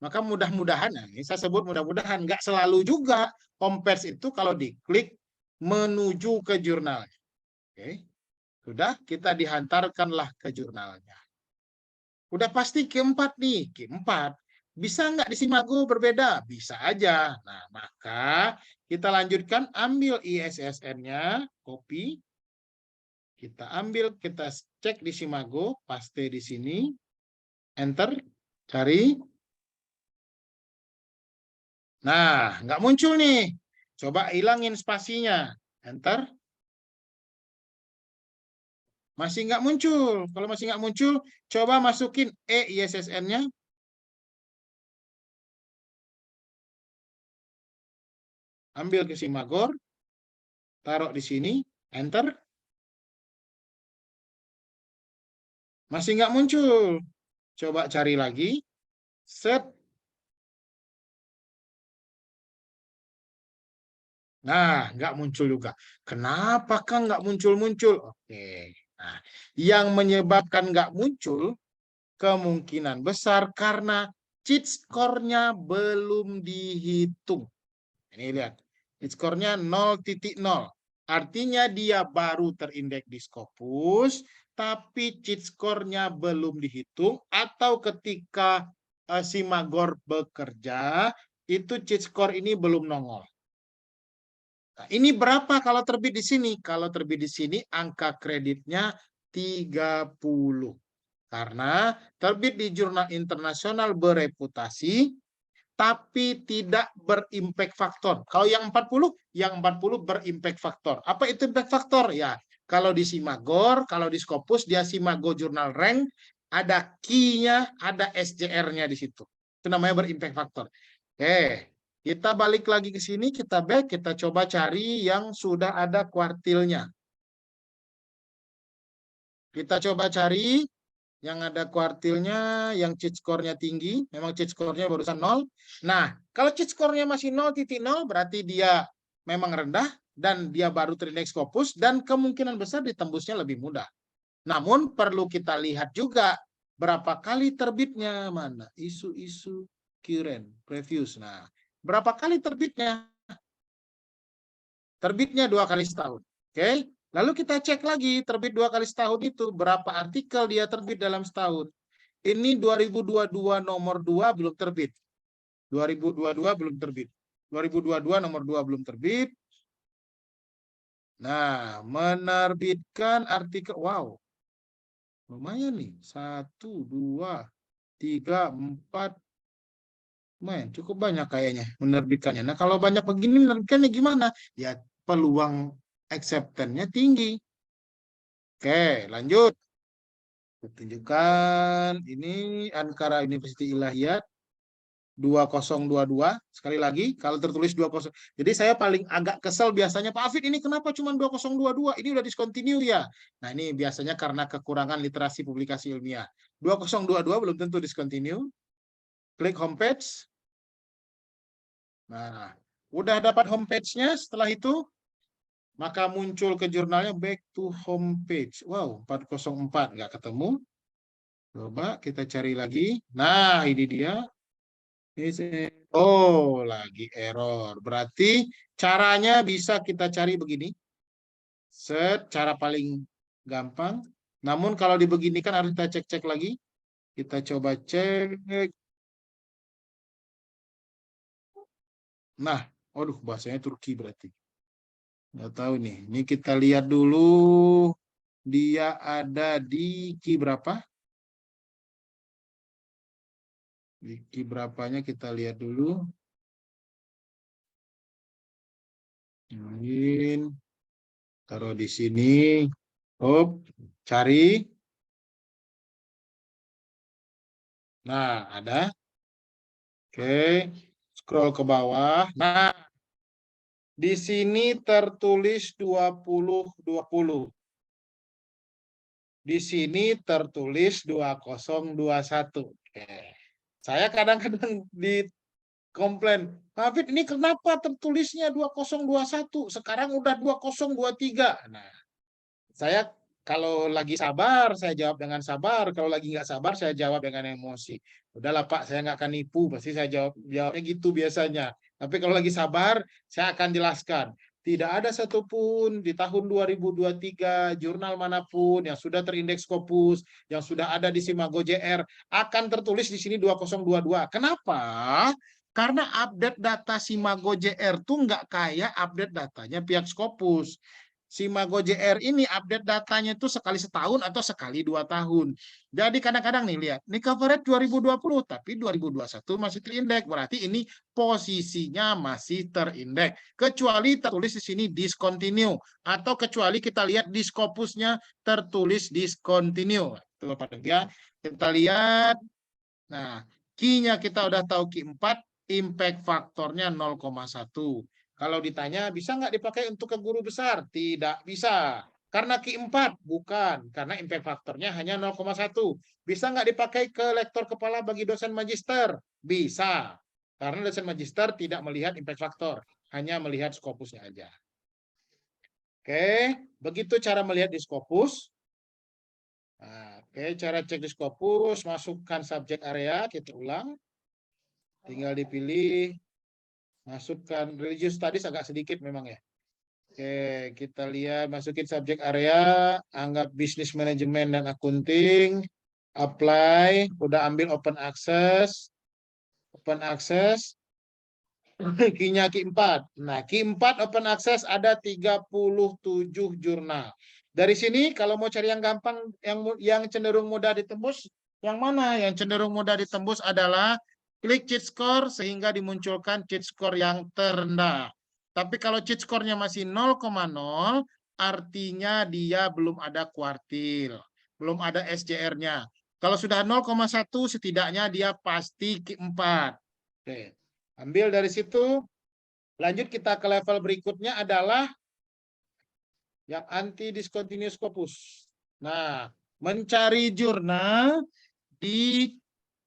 Maka mudah-mudahan, nah ini saya sebut mudah-mudahan, nggak selalu juga homepage itu kalau diklik menuju ke jurnalnya. Oke, sudah kita dihantarkanlah ke jurnalnya. Udah pasti keempat nih, keempat. Bisa nggak di Simago berbeda? Bisa aja. Nah, maka kita lanjutkan, ambil ISSN-nya, copy. Kita ambil, kita cek di Simago, paste di sini, enter, cari. Nah, nggak muncul nih. Coba hilangin spasinya. Enter. Masih nggak muncul. Kalau masih nggak muncul, coba masukin ISSN-nya. Ambil ke Simagor. Taruh di sini. Enter. Masih nggak muncul. Coba cari lagi. Set. Nah, nggak muncul juga. Kenapa kan nggak muncul-muncul? Oke. Nah, yang menyebabkan nggak muncul kemungkinan besar karena cheat score-nya belum dihitung. Ini lihat, cheat score-nya 0.0. Artinya dia baru terindeks di Scopus, tapi cheat score-nya belum dihitung, atau ketika Simagor bekerja, itu cheat score ini belum nongol. Nah, ini berapa kalau terbit di sini? Kalau terbit di sini angka kreditnya 30. Karena terbit di jurnal internasional bereputasi, tapi tidak berimpact faktor. Kalau yang 40 berimpact faktor. Apa itu impact faktor? Ya, kalau di Simagor, kalau di Scopus, dia Simago Journal Rank, ada key-nya, ada SJR-nya di situ. Itu namanya berimpact faktor. Oke, kita balik lagi ke sini, kita back, kita coba cari yang sudah ada kuartilnya. Kita coba cari yang ada kuartilnya, yang cheat score-nya tinggi, memang cheat score-nya barusan 0. Nah, kalau cheat score-nya masih 0.0, berarti dia memang rendah, dan dia baru terindeks Scopus, dan kemungkinan besar ditembusnya lebih mudah. Namun, perlu kita lihat juga, berapa kali terbitnya, mana? Isu-isu, current, previews. Nah, berapa kali terbitnya? Terbitnya 2 kali setahun. Oke? Lalu kita cek lagi, terbit 2 kali setahun itu, berapa artikel dia terbit dalam setahun. Ini 2022 nomor 2 belum terbit. 2022 belum terbit. 2022 nomor 2 belum terbit. Nah, menerbitkan artikel, wow. Lumayan nih, 1, 2, 3, 4. Lumayan, cukup banyak kayaknya menerbitkannya. Nah, kalau banyak begini menerbitkannya gimana? Ya, peluang acceptance-nya tinggi. Oke, lanjut. Tunjukkan ini Ankara University Ilahiyat 2022. Sekali lagi, kalau tertulis 20. Jadi saya paling agak kesel biasanya, Pak Afid ini kenapa cuma 2022? Ini udah discontinue ya. Nah, ini biasanya karena kekurangan literasi publikasi ilmiah. 2022 belum tentu discontinue. Klik homepage. Nah, udah dapat homepage-nya, setelah itu maka muncul ke jurnalnya back to homepage. Wow, 404 nggak ketemu. Coba kita cari lagi. Nah, ini dia. Oh, lagi error. Berarti caranya bisa kita cari begini. Cara paling gampang. Namun kalau dibeginikan harus kita cek-cek lagi. Kita coba cek. Nah, aduh bahasanya Turki berarti. Nggak tahu nih. Ini kita lihat dulu. Dia ada di Ki berapa? Di Ki berapanya kita lihat dulu. Ingin taruh di sini. Hop, cari. Nah, ada. Oke, scroll ke bawah. Nah, di sini tertulis 2020. Di sini tertulis 2021. Oke. Saya kadang-kadang di komplain, Hafid ini kenapa tertulisnya 2021? Sekarang udah 2023. Nah, saya kalau lagi sabar, saya jawab dengan sabar. Kalau lagi nggak sabar, saya jawab dengan emosi. Udahlah Pak, saya nggak akan nipu. Pasti saya jawabnya gitu biasanya. Tapi kalau lagi sabar, saya akan jelaskan. Tidak ada satupun di tahun 2023 jurnal manapun yang sudah terindeks Scopus, yang sudah ada di Simago JR, akan tertulis di sini 2022. Kenapa? Karena update data Simago JR tuh nggak kayak update datanya pihak Scopus. Simago JR ini update datanya itu sekali setahun atau sekali 2 tahun. Jadi kadang-kadang nih lihat, ini coverage 2020 tapi 2021 masih terindeks. Berarti ini posisinya masih terindeks. Kecuali tertulis di sini discontinue atau kecuali kita lihat di Scopusnya tertulis discontinue. Itu Pak ya. Kita lihat. Nah, Q-nya kita udah tahu Q4, impact faktornya 0,1. Kalau ditanya, bisa nggak dipakai untuk ke guru besar? Tidak bisa. Karena Q4? Bukan. Karena impact faktornya hanya 0,1. Bisa nggak dipakai ke lektor kepala bagi dosen magister? Bisa. Karena dosen magister tidak melihat impact faktor. Hanya melihat Scopusnya aja. Oke, begitu cara melihat di Scopus. Nah, oke, cara cek di Scopus, masukkan subjek area, kita ulang. Tinggal dipilih, masukkan religious studies agak sedikit memang ya. Oke, kita lihat masukin subjek area, anggap bisnis manajemen dan akunting, apply, udah ambil open access, Q-nya Q4. Nah, Q4 open access ada 37 jurnal. Dari sini kalau mau cari yang gampang, yang cenderung mudah ditembus, yang mana? Yang cenderung mudah ditembus adalah klik cheat score sehingga dimunculkan cheat score yang terendah. Tapi kalau cheat score-nya masih 0,0, artinya dia belum ada kuartil, belum ada SCR-nya. Kalau sudah 0,1, setidaknya dia pasti Q4. Oke. Ambil dari situ, lanjut kita ke level berikutnya adalah yang anti discontinuous Scopus. Nah, mencari jurnal di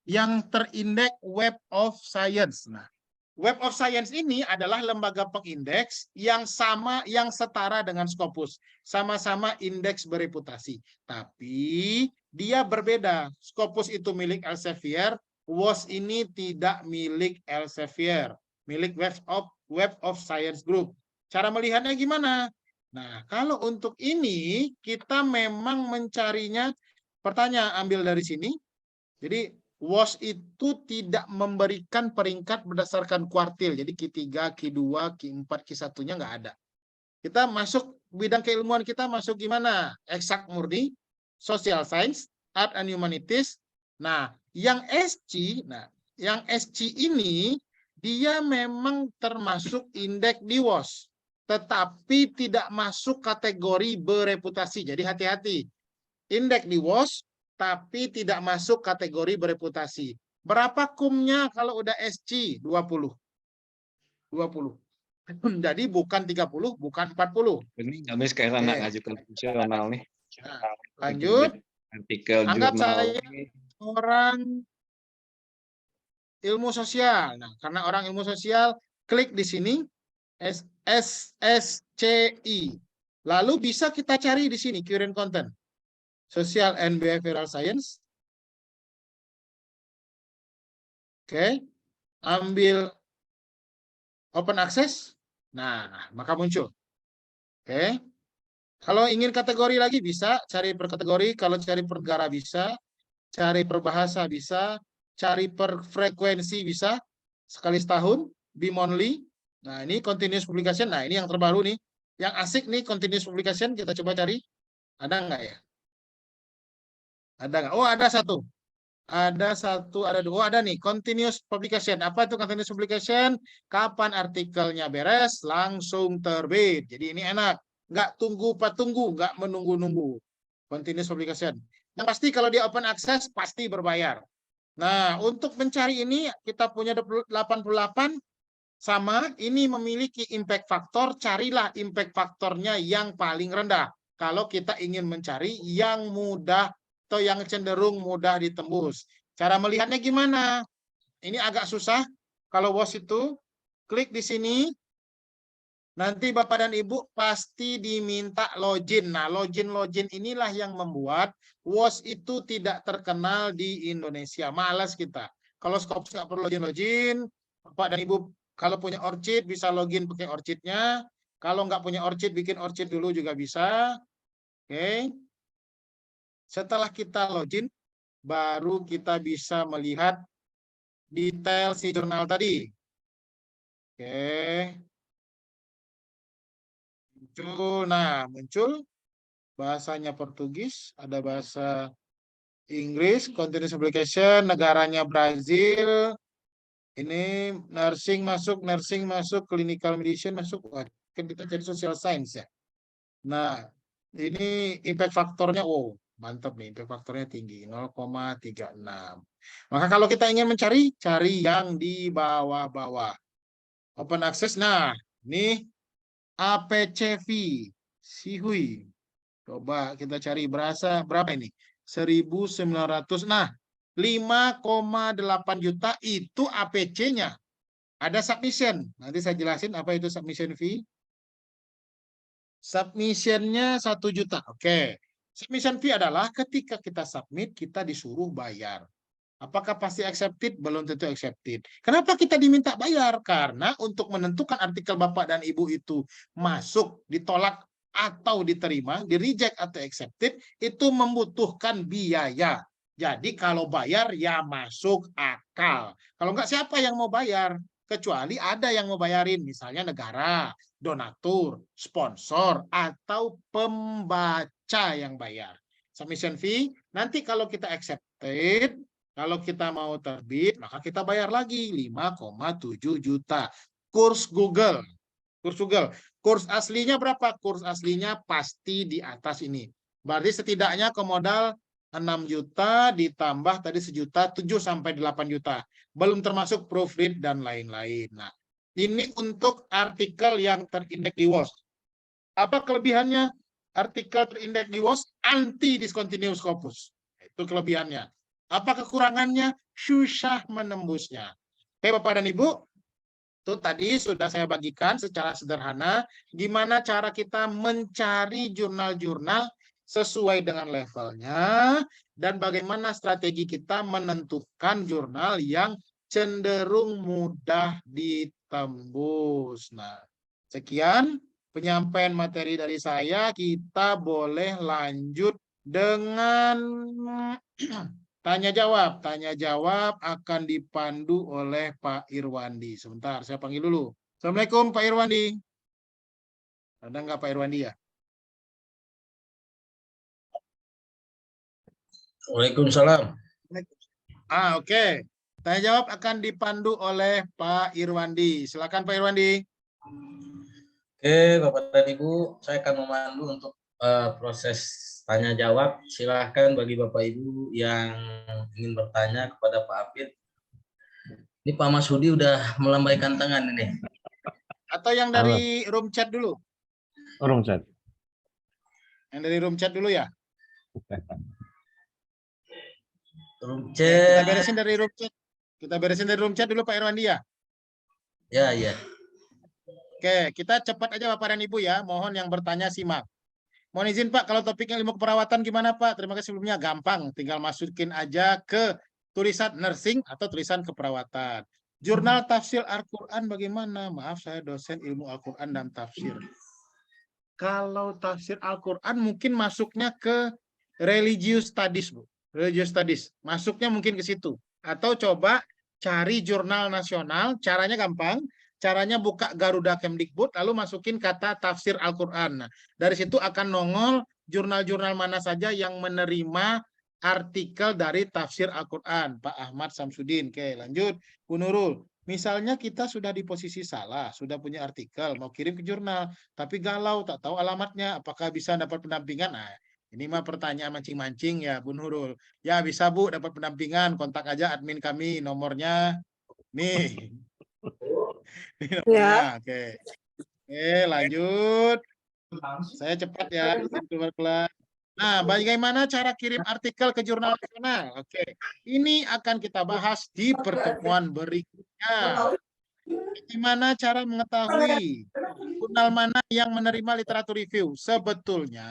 yang terindeks Web of Science. Nah, Web of Science ini adalah lembaga pengindeks yang sama, yang setara dengan Scopus. Sama-sama indeks bereputasi. Tapi dia berbeda. Scopus itu milik Elsevier, WOS ini tidak milik Elsevier, milik Web of Science Group. Cara melihatnya gimana? Nah, kalau untuk ini kita memang mencarinya, pertanyaan ambil dari sini. Jadi WOS itu tidak memberikan peringkat berdasarkan kuartil. Jadi Q3, Q2, Q4, Q1-nya nggak ada. Kita masuk bidang keilmuan, kita masuk gimana? Eksak murni, social science, art and humanities. Nah, yang SC ini dia memang termasuk indeks di WOS, tetapi tidak masuk kategori bereputasi. Jadi hati-hati. Indeks di WOS tapi tidak masuk kategori bereputasi. Berapa kumnya kalau udah SC? 20. 20. Jadi bukan 30, bukan 40. Ini kami sekarang nak ngajukan fungsional nih. Nah, lanjut. Artikel Anggap jurnal. saya orang ilmu sosial. Nah, karena orang ilmu sosial, klik di sini SSCI. Lalu bisa kita cari di sini current content. Social and Behavioral Science. Oke. ambil open access, nah maka muncul. Oke. Kalau ingin kategori lagi bisa cari per kategori, kalau cari per negara bisa, cari per bahasa bisa, cari per frekuensi bisa, sekali setahun, bimonthly. Nah ini continuous publication, nah ini yang terbaru nih. Yang asik nih continuous publication, kita coba cari. Ada nggak ya? Ada nggak? Oh ada satu. Ada satu, ada dua. Oh, ada nih, continuous publication. Apa itu continuous publication? Kapan artikelnya beres, langsung terbit. Jadi ini enak. Nggak tunggu-patunggu, nggak menunggu-nunggu. Continuous publication. Yang pasti kalau di open access, pasti berbayar. Nah, untuk mencari ini, kita punya 88 sama, ini memiliki impact factor, carilah impact faktornya yang paling rendah. Kalau kita ingin mencari yang mudah atau yang cenderung mudah ditembus. Cara melihatnya gimana? Ini agak susah. Kalau WOS itu, klik di sini. Nanti Bapak dan Ibu pasti diminta login. Nah, login inilah yang membuat WOS itu tidak terkenal di Indonesia. Malas kita. Kalau Scopus nggak perlu login, Bapak dan Ibu kalau punya Orchid bisa login pakai Orchid-nya. Kalau nggak punya Orchid, bikin Orchid dulu juga bisa. Oke. Setelah kita login, baru kita bisa melihat detail si jurnal tadi. Oke. Muncul, nah muncul bahasanya Portugis, ada bahasa Inggris, continuous application, negaranya Brazil. Ini nursing masuk, clinical medicine masuk. Wah, kan kita jadi social science ya. Nah, ini impact faktornya, oh mantap nih, impact faktornya tinggi, 0,36. Maka kalau kita ingin mencari, cari yang di bawah-bawah. Open access, nah ini APCV, Sihui. Coba kita cari berapa ini? 1.900. Nah, 5,8 juta itu APC-nya. Ada submission. Nanti saya jelasin apa itu submission fee. Submission-nya 1 juta. Oke. Submission fee adalah ketika kita submit, kita disuruh bayar. Apakah pasti accepted? Belum tentu accepted. Kenapa kita diminta bayar? Karena untuk menentukan artikel Bapak dan Ibu itu masuk, ditolak, atau diterima, di reject atau accepted, itu membutuhkan biaya. Jadi kalau bayar ya masuk akal. Kalau enggak, siapa yang mau bayar? Kecuali ada yang mau bayarin, misalnya negara, donatur, sponsor, atau pembaca yang bayar. Submission fee, nanti kalau kita accepted, kalau kita mau terbit, maka kita bayar lagi 5,7 juta. Kurs Google. Kurs aslinya berapa? Kurs aslinya pasti di atas ini. Berarti setidaknya ke modal 6 juta ditambah tadi 1 juta, 7 sampai 8 juta. Belum termasuk proofread dan lain-lain. Nah, ini untuk artikel yang terindeks di WOS. Apa kelebihannya? Artikel terindeks di WOS anti discontinuous Scopus. Itu kelebihannya. Apa kekurangannya? Susah menembusnya. Oke, Bapak dan Ibu, itu tadi sudah saya bagikan secara sederhana gimana cara kita mencari jurnal-jurnal sesuai dengan levelnya dan bagaimana strategi kita menentukan jurnal yang cenderung mudah ditembus. Nah, sekian penyampaian materi dari saya. Kita boleh lanjut dengan tanya jawab. Tanya jawab akan dipandu oleh Pak Irwandi. Sebentar, saya panggil dulu. Assalamualaikum Pak Irwandi. Ada nggak Pak Irwandi ya? Waalaikumsalam. Oke. Tanya jawab akan dipandu oleh Pak Irwandi. Silakan Pak Irwandi. Oke, Bapak dan Ibu, saya akan memandu untuk proses tanya jawab. Silahkan bagi Bapak Ibu yang ingin bertanya kepada Pak Apit. Ini Pak Masudi udah melambaikan tangan ini. Atau yang dari room chat dulu? Room chat. Yang dari room chat dulu ya? Room Kita chat. beresin dari room chat. Kita beresin dari room chat dulu Pak Irwandi ya? Ya, ya. Oke, kita cepat aja Bapak dan Ibu ya. Mohon yang bertanya simak. Mohon izin Pak, kalau topiknya ilmu keperawatan gimana Pak? Terima kasih sebelumnya. Gampang, tinggal masukin aja ke tulisan nursing atau tulisan keperawatan. Jurnal tafsir Al-Quran bagaimana? Maaf, saya dosen ilmu Al-Quran dan tafsir. Kalau tafsir Al-Quran mungkin masuknya ke religious studies, Bu. Religious studies. Masuknya mungkin ke situ. Atau coba cari jurnal nasional, caranya gampang. Caranya buka Garuda Kemdikbud, lalu masukin kata tafsir Al-Quran. Nah, dari situ akan nongol jurnal-jurnal mana saja yang menerima artikel dari tafsir Al-Quran. Pak Ahmad Samsudin. Oke, lanjut. Bu Nurul. Misalnya kita sudah di posisi salah, sudah punya artikel, mau kirim ke jurnal, tapi galau, tak tahu alamatnya, apakah bisa dapat pendampingan? Nah, ini mah pertanyaan mancing-mancing ya, Bu Nurul. Ya, bisa Bu, dapat pendampingan, kontak aja admin kami, nomornya nih. Ini nomornya, oke. Oke, lanjut. Saya cepat ya, izin keluar kelas. Nah, bagaimana cara kirim artikel ke jurnal nasional? Oke, ini akan kita bahas di pertemuan berikutnya. Bagaimana cara mengetahui jurnal mana yang menerima literatur review? Sebetulnya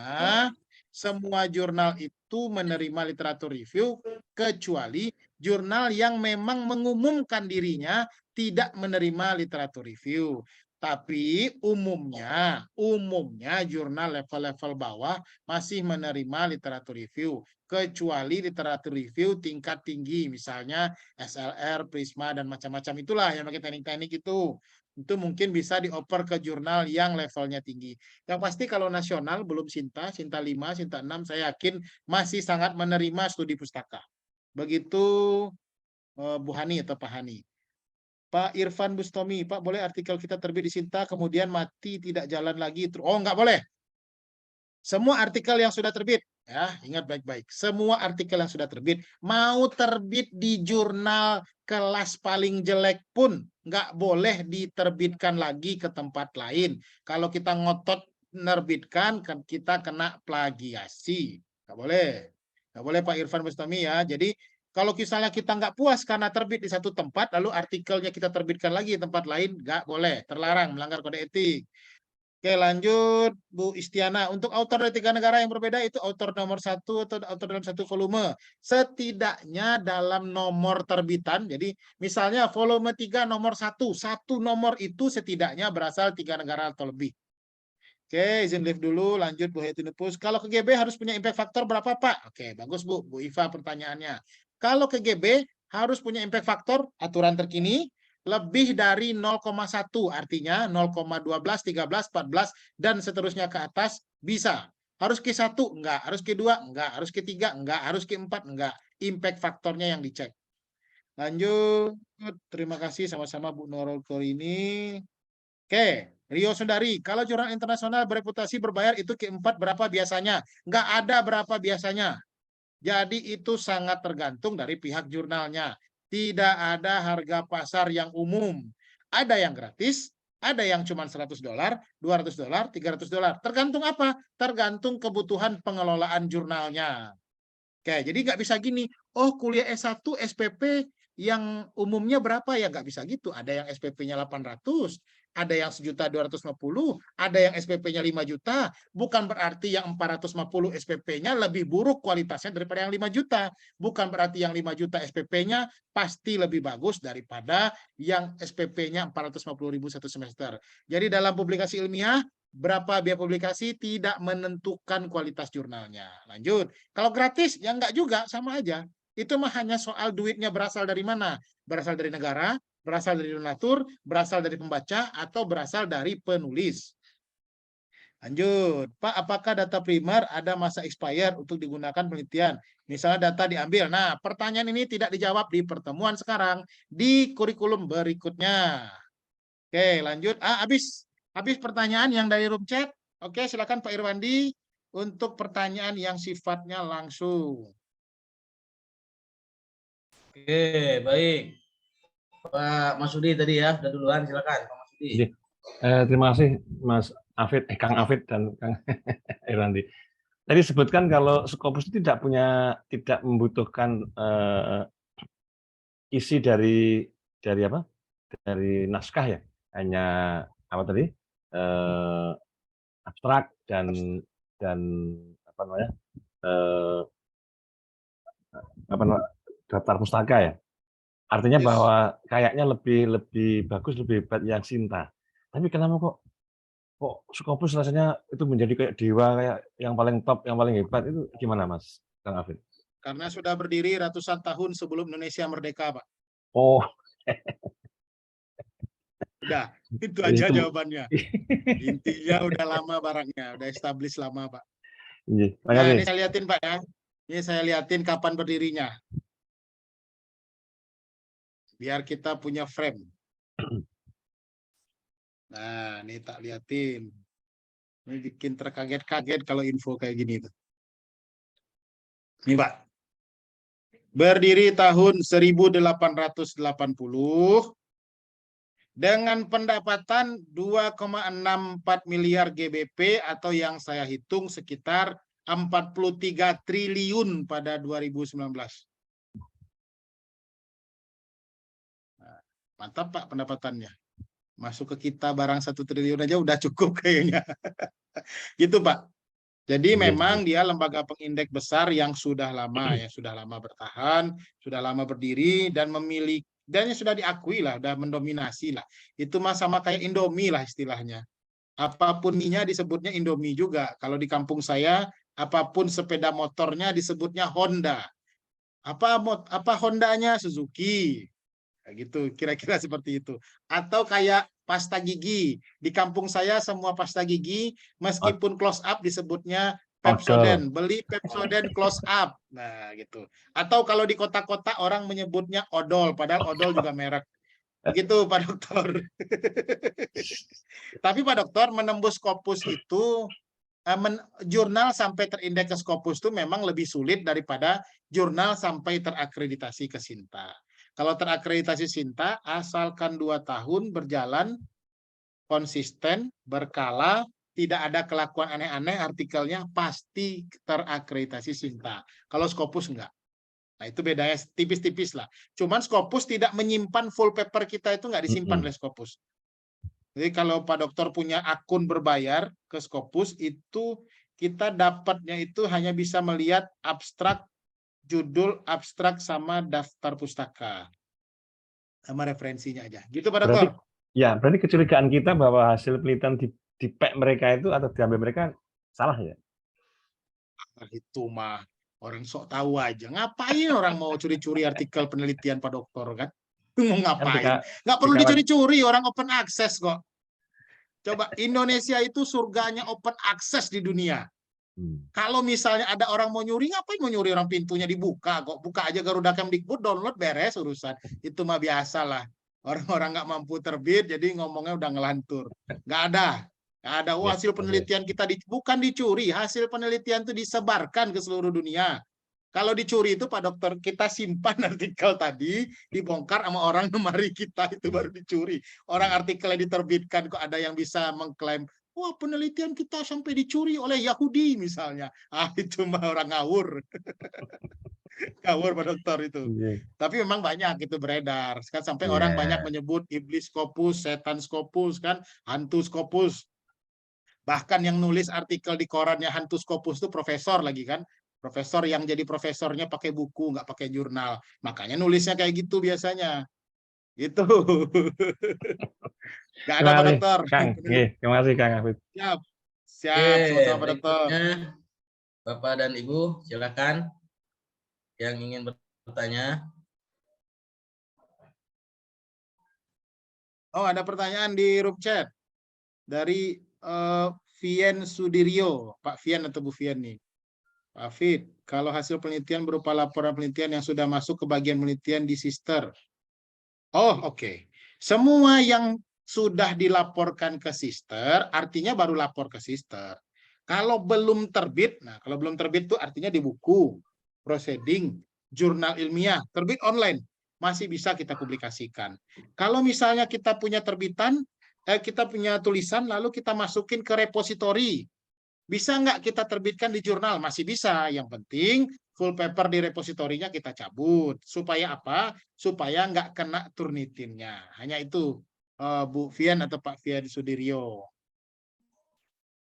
semua jurnal itu menerima literatur review kecuali jurnal yang memang mengumumkan dirinya tidak menerima literatur review. Tapi umumnya jurnal level-level bawah masih menerima literatur review. Kecuali literatur review tingkat tinggi, misalnya SLR, Prisma, dan macam-macam itulah yang pakai teknik-teknik itu mungkin bisa dioper ke jurnal yang levelnya tinggi. Yang pasti kalau nasional belum Sinta 5, Sinta 6, saya yakin masih sangat menerima studi pustaka. Begitu Bu Hani atau Pak Hani. Pak Irfan Bustomi, Pak boleh artikel kita terbit di Sinta kemudian mati tidak jalan lagi? Oh, nggak boleh. Semua artikel yang sudah terbit, ya ingat baik-baik, semua artikel yang sudah terbit, mau terbit di jurnal kelas paling jelek pun nggak boleh diterbitkan lagi ke tempat lain. Kalau kita ngotot menerbitkan, kita kena plagiasi. Nggak boleh. Nggak boleh Pak Irfan Bustami ya. Jadi kalau misalnya kita nggak puas karena terbit di satu tempat, lalu artikelnya kita terbitkan lagi di tempat lain, nggak boleh. Terlarang, melanggar kode etik. Oke, lanjut Bu Istiana. Untuk autor dari 3 negara yang berbeda itu autor nomor 1 atau autor dalam 1 volume. Setidaknya dalam nomor terbitan. Jadi misalnya volume 3 nomor 1. Satu nomor itu setidaknya berasal 3 negara atau lebih. Oke, izin live dulu. Lanjut Bu Hetinupus. Kalau ke GB harus punya impact factor berapa Pak? Oke, bagus Bu. Bu Iva pertanyaannya. Kalau ke GB harus punya impact factor aturan terkini lebih dari 0,1, artinya 0,12, 13, 14, dan seterusnya ke atas bisa. Harus Q1? Enggak. Harus Q2? Enggak. Harus Q3? Enggak. Harus Q4? Enggak. Impact faktornya yang dicek. Lanjut. Terima kasih sama-sama Bu Nurul ini. Oke, Rio Sundari. Kalau jurnal internasional bereputasi berbayar itu Q4 berapa biasanya? Enggak ada berapa biasanya. Jadi itu sangat tergantung dari pihak jurnalnya. Tidak ada harga pasar yang umum. Ada yang gratis, ada yang cuma $100, $200, $300. Tergantung apa? Tergantung kebutuhan pengelolaan jurnalnya. Oke, jadi nggak bisa gini, oh kuliah S1 SPP yang umumnya berapa ya? Nggak bisa gitu. Ada yang SPP-nya 800, ada yang 1.250.000, ada yang SPP-nya 5 juta. Bukan berarti yang 450 SPP-nya lebih buruk kualitasnya daripada yang 5 juta. Bukan berarti yang 5 juta SPP-nya pasti lebih bagus daripada yang SPP-nya 450.000 satu semester. Jadi dalam publikasi ilmiah, berapa biaya publikasi tidak menentukan kualitas jurnalnya. Lanjut. Kalau gratis, ya enggak juga, sama aja. Itu mah hanya soal duitnya berasal dari mana. Berasal dari negara, berasal dari donatur, berasal dari pembaca, atau berasal dari penulis. Lanjut. Pak, apakah data primer ada masa expire untuk digunakan penelitian? Misalnya data diambil. Nah, pertanyaan ini tidak dijawab di pertemuan sekarang, di kurikulum berikutnya. Oke, lanjut. Habis pertanyaan yang dari room chat. Oke, silakan Pak Irwandi untuk pertanyaan yang sifatnya langsung. Oke, baik. Pak Masudi tadi ya, udah duluan, silakan Pak Masudi. Terima kasih Mas Afid, Kang Afid dan Kang Irwandi. Tadi sebutkan kalau Scopus itu tidak membutuhkan isi dari apa? Dari naskah ya, hanya apa tadi? Abstrak dan apa namanya? Daftar pustaka ya. Artinya Yes. bahwa kayaknya lebih bagus, lebih hebat yang Sinta. Tapi kenapa kok Scopus rasanya itu menjadi kayak dewa, kayak yang paling top, yang paling hebat, itu gimana Mas Kang Afid? Karena sudah berdiri ratusan tahun sebelum Indonesia merdeka, Pak. Oh, Udah, itu dari aja situ. jawabannya. Intinya udah lama barangnya, udah established lama, Pak. Iya, Nah, ini makasih. saya liatin, Pak ya. Ini saya liatin kapan berdirinya. Biar kita punya frame. Nah, ini tak liatin. Ini bikin terkaget-kaget kalau info kayak gini tuh. Ini, Pak. Berdiri tahun 1880 dengan pendapatan 2,64 miliar GBP atau yang saya hitung sekitar 43 triliun pada 2019. Nah, mantap Pak pendapatannya. Masuk ke kita barang 1 triliun aja udah cukup kayaknya. Gitu Pak. Jadi Iya, memang dia lembaga pengindeks besar yang sudah lama bertahan, sudah lama berdiri dan memiliki dan sudah diakui lah, sudah mendominasi lah. Itu mah sama kayak Indomie lah istilahnya. Apapun mie-nya disebutnya Indomie juga. Kalau di kampung saya, apapun sepeda motornya disebutnya Honda. Apa Hondanya Suzuki. Kayak gitu, kira-kira seperti itu. Atau kayak pasta gigi. Di kampung saya semua pasta gigi meskipun close up disebutnya odol. Pepsodent. Beli Pepsodent close up. Nah, gitu. Atau kalau di kota-kota orang menyebutnya odol, padahal odol juga merek. Begitu Pak Dokter. Tapi Pak Dokter menembus Scopus itu jurnal sampai terindeks ke Scopus itu memang lebih sulit daripada jurnal sampai terakreditasi ke Sinta. Kalau terakreditasi Sinta, asalkan 2 tahun berjalan konsisten, berkala, tidak ada kelakuan aneh-aneh, artikelnya pasti terakreditasi Sinta. Kalau Scopus enggak. Nah, itu bedanya tipis-tipis lah. Cuman Scopus tidak menyimpan full paper kita itu enggak disimpan oleh Scopus. Jadi kalau Pak Dokter punya akun berbayar ke Scopus, itu kita dapatnya itu hanya bisa melihat abstrak, judul, abstrak, sama daftar pustaka. Sama referensinya aja. Gitu Pak Berarti Dokter. berarti kecurigaan kita bahwa hasil penelitian di pack mereka itu atau diambil mereka salah ya? Itu mah orang sok tahu aja. Ngapain orang mau curi-curi artikel penelitian Pak Dokter kan? Mau Kan ngapain? Nggak perlu dikawat. dicuri-curi, orang open access kok. Coba Indonesia itu surganya open access di dunia. Kalau misalnya ada orang mau nyuri, ngapain mau nyuri, orang pintunya dibuka kok. Buka aja Garuda Kemdikbud, download, beres urusan. Itu mah biasa lah. Orang-orang nggak mampu terbit, jadi ngomongnya udah ngelantur. Nggak ada. Nggak ada. Oh, hasil penelitian kita bukan dicuri. Hasil penelitian itu disebarkan ke seluruh dunia. Kalau dicuri itu Pak Dokter, kita simpan artikel tadi, dibongkar sama orang lemari kita, itu baru dicuri. Orang artikelnya diterbitkan, kok ada yang bisa mengklaim, wah penelitian kita sampai dicuri oleh Yahudi misalnya. Ah, itu mah orang ngawur. Ngawur Pak Dokter itu. Tapi memang banyak itu beredar. Kan sampai orang banyak menyebut iblis Scopus, setan Scopus, kan, hantu Scopus. Bahkan yang nulis artikel di korannya hantu Scopus itu profesor lagi kan. Profesor yang jadi profesornya pakai buku, nggak pakai jurnal. Makanya nulisnya kayak gitu biasanya. Gitu. Nggak ada Pak Dokter. Kang. Terima kasih Kang Afid. Siap. Siap, sama-sama Pak Dokter. Bapak dan Ibu, silakan yang ingin bertanya. Oh, ada pertanyaan di room chat dari Vian Sudiryo, Pak Vian atau Bu Vian nih. Pak Afid, kalau hasil penelitian berupa laporan penelitian yang sudah masuk ke bagian penelitian di sister. Oh, oke. Semua yang sudah dilaporkan ke sister, artinya baru lapor ke sister. Kalau belum terbit, nah kalau belum terbit itu artinya di buku, proceeding, jurnal ilmiah, terbit online, masih bisa kita publikasikan. Kalau misalnya kita punya terbitan, kita punya tulisan, lalu kita masukin ke repositori, bisa nggak kita terbitkan di jurnal? Masih bisa. Yang penting full paper di repositorinya kita cabut. Supaya apa? Supaya nggak kena Turnitinnya. Hanya itu, Bu Vian atau Pak Vian Sudiryo.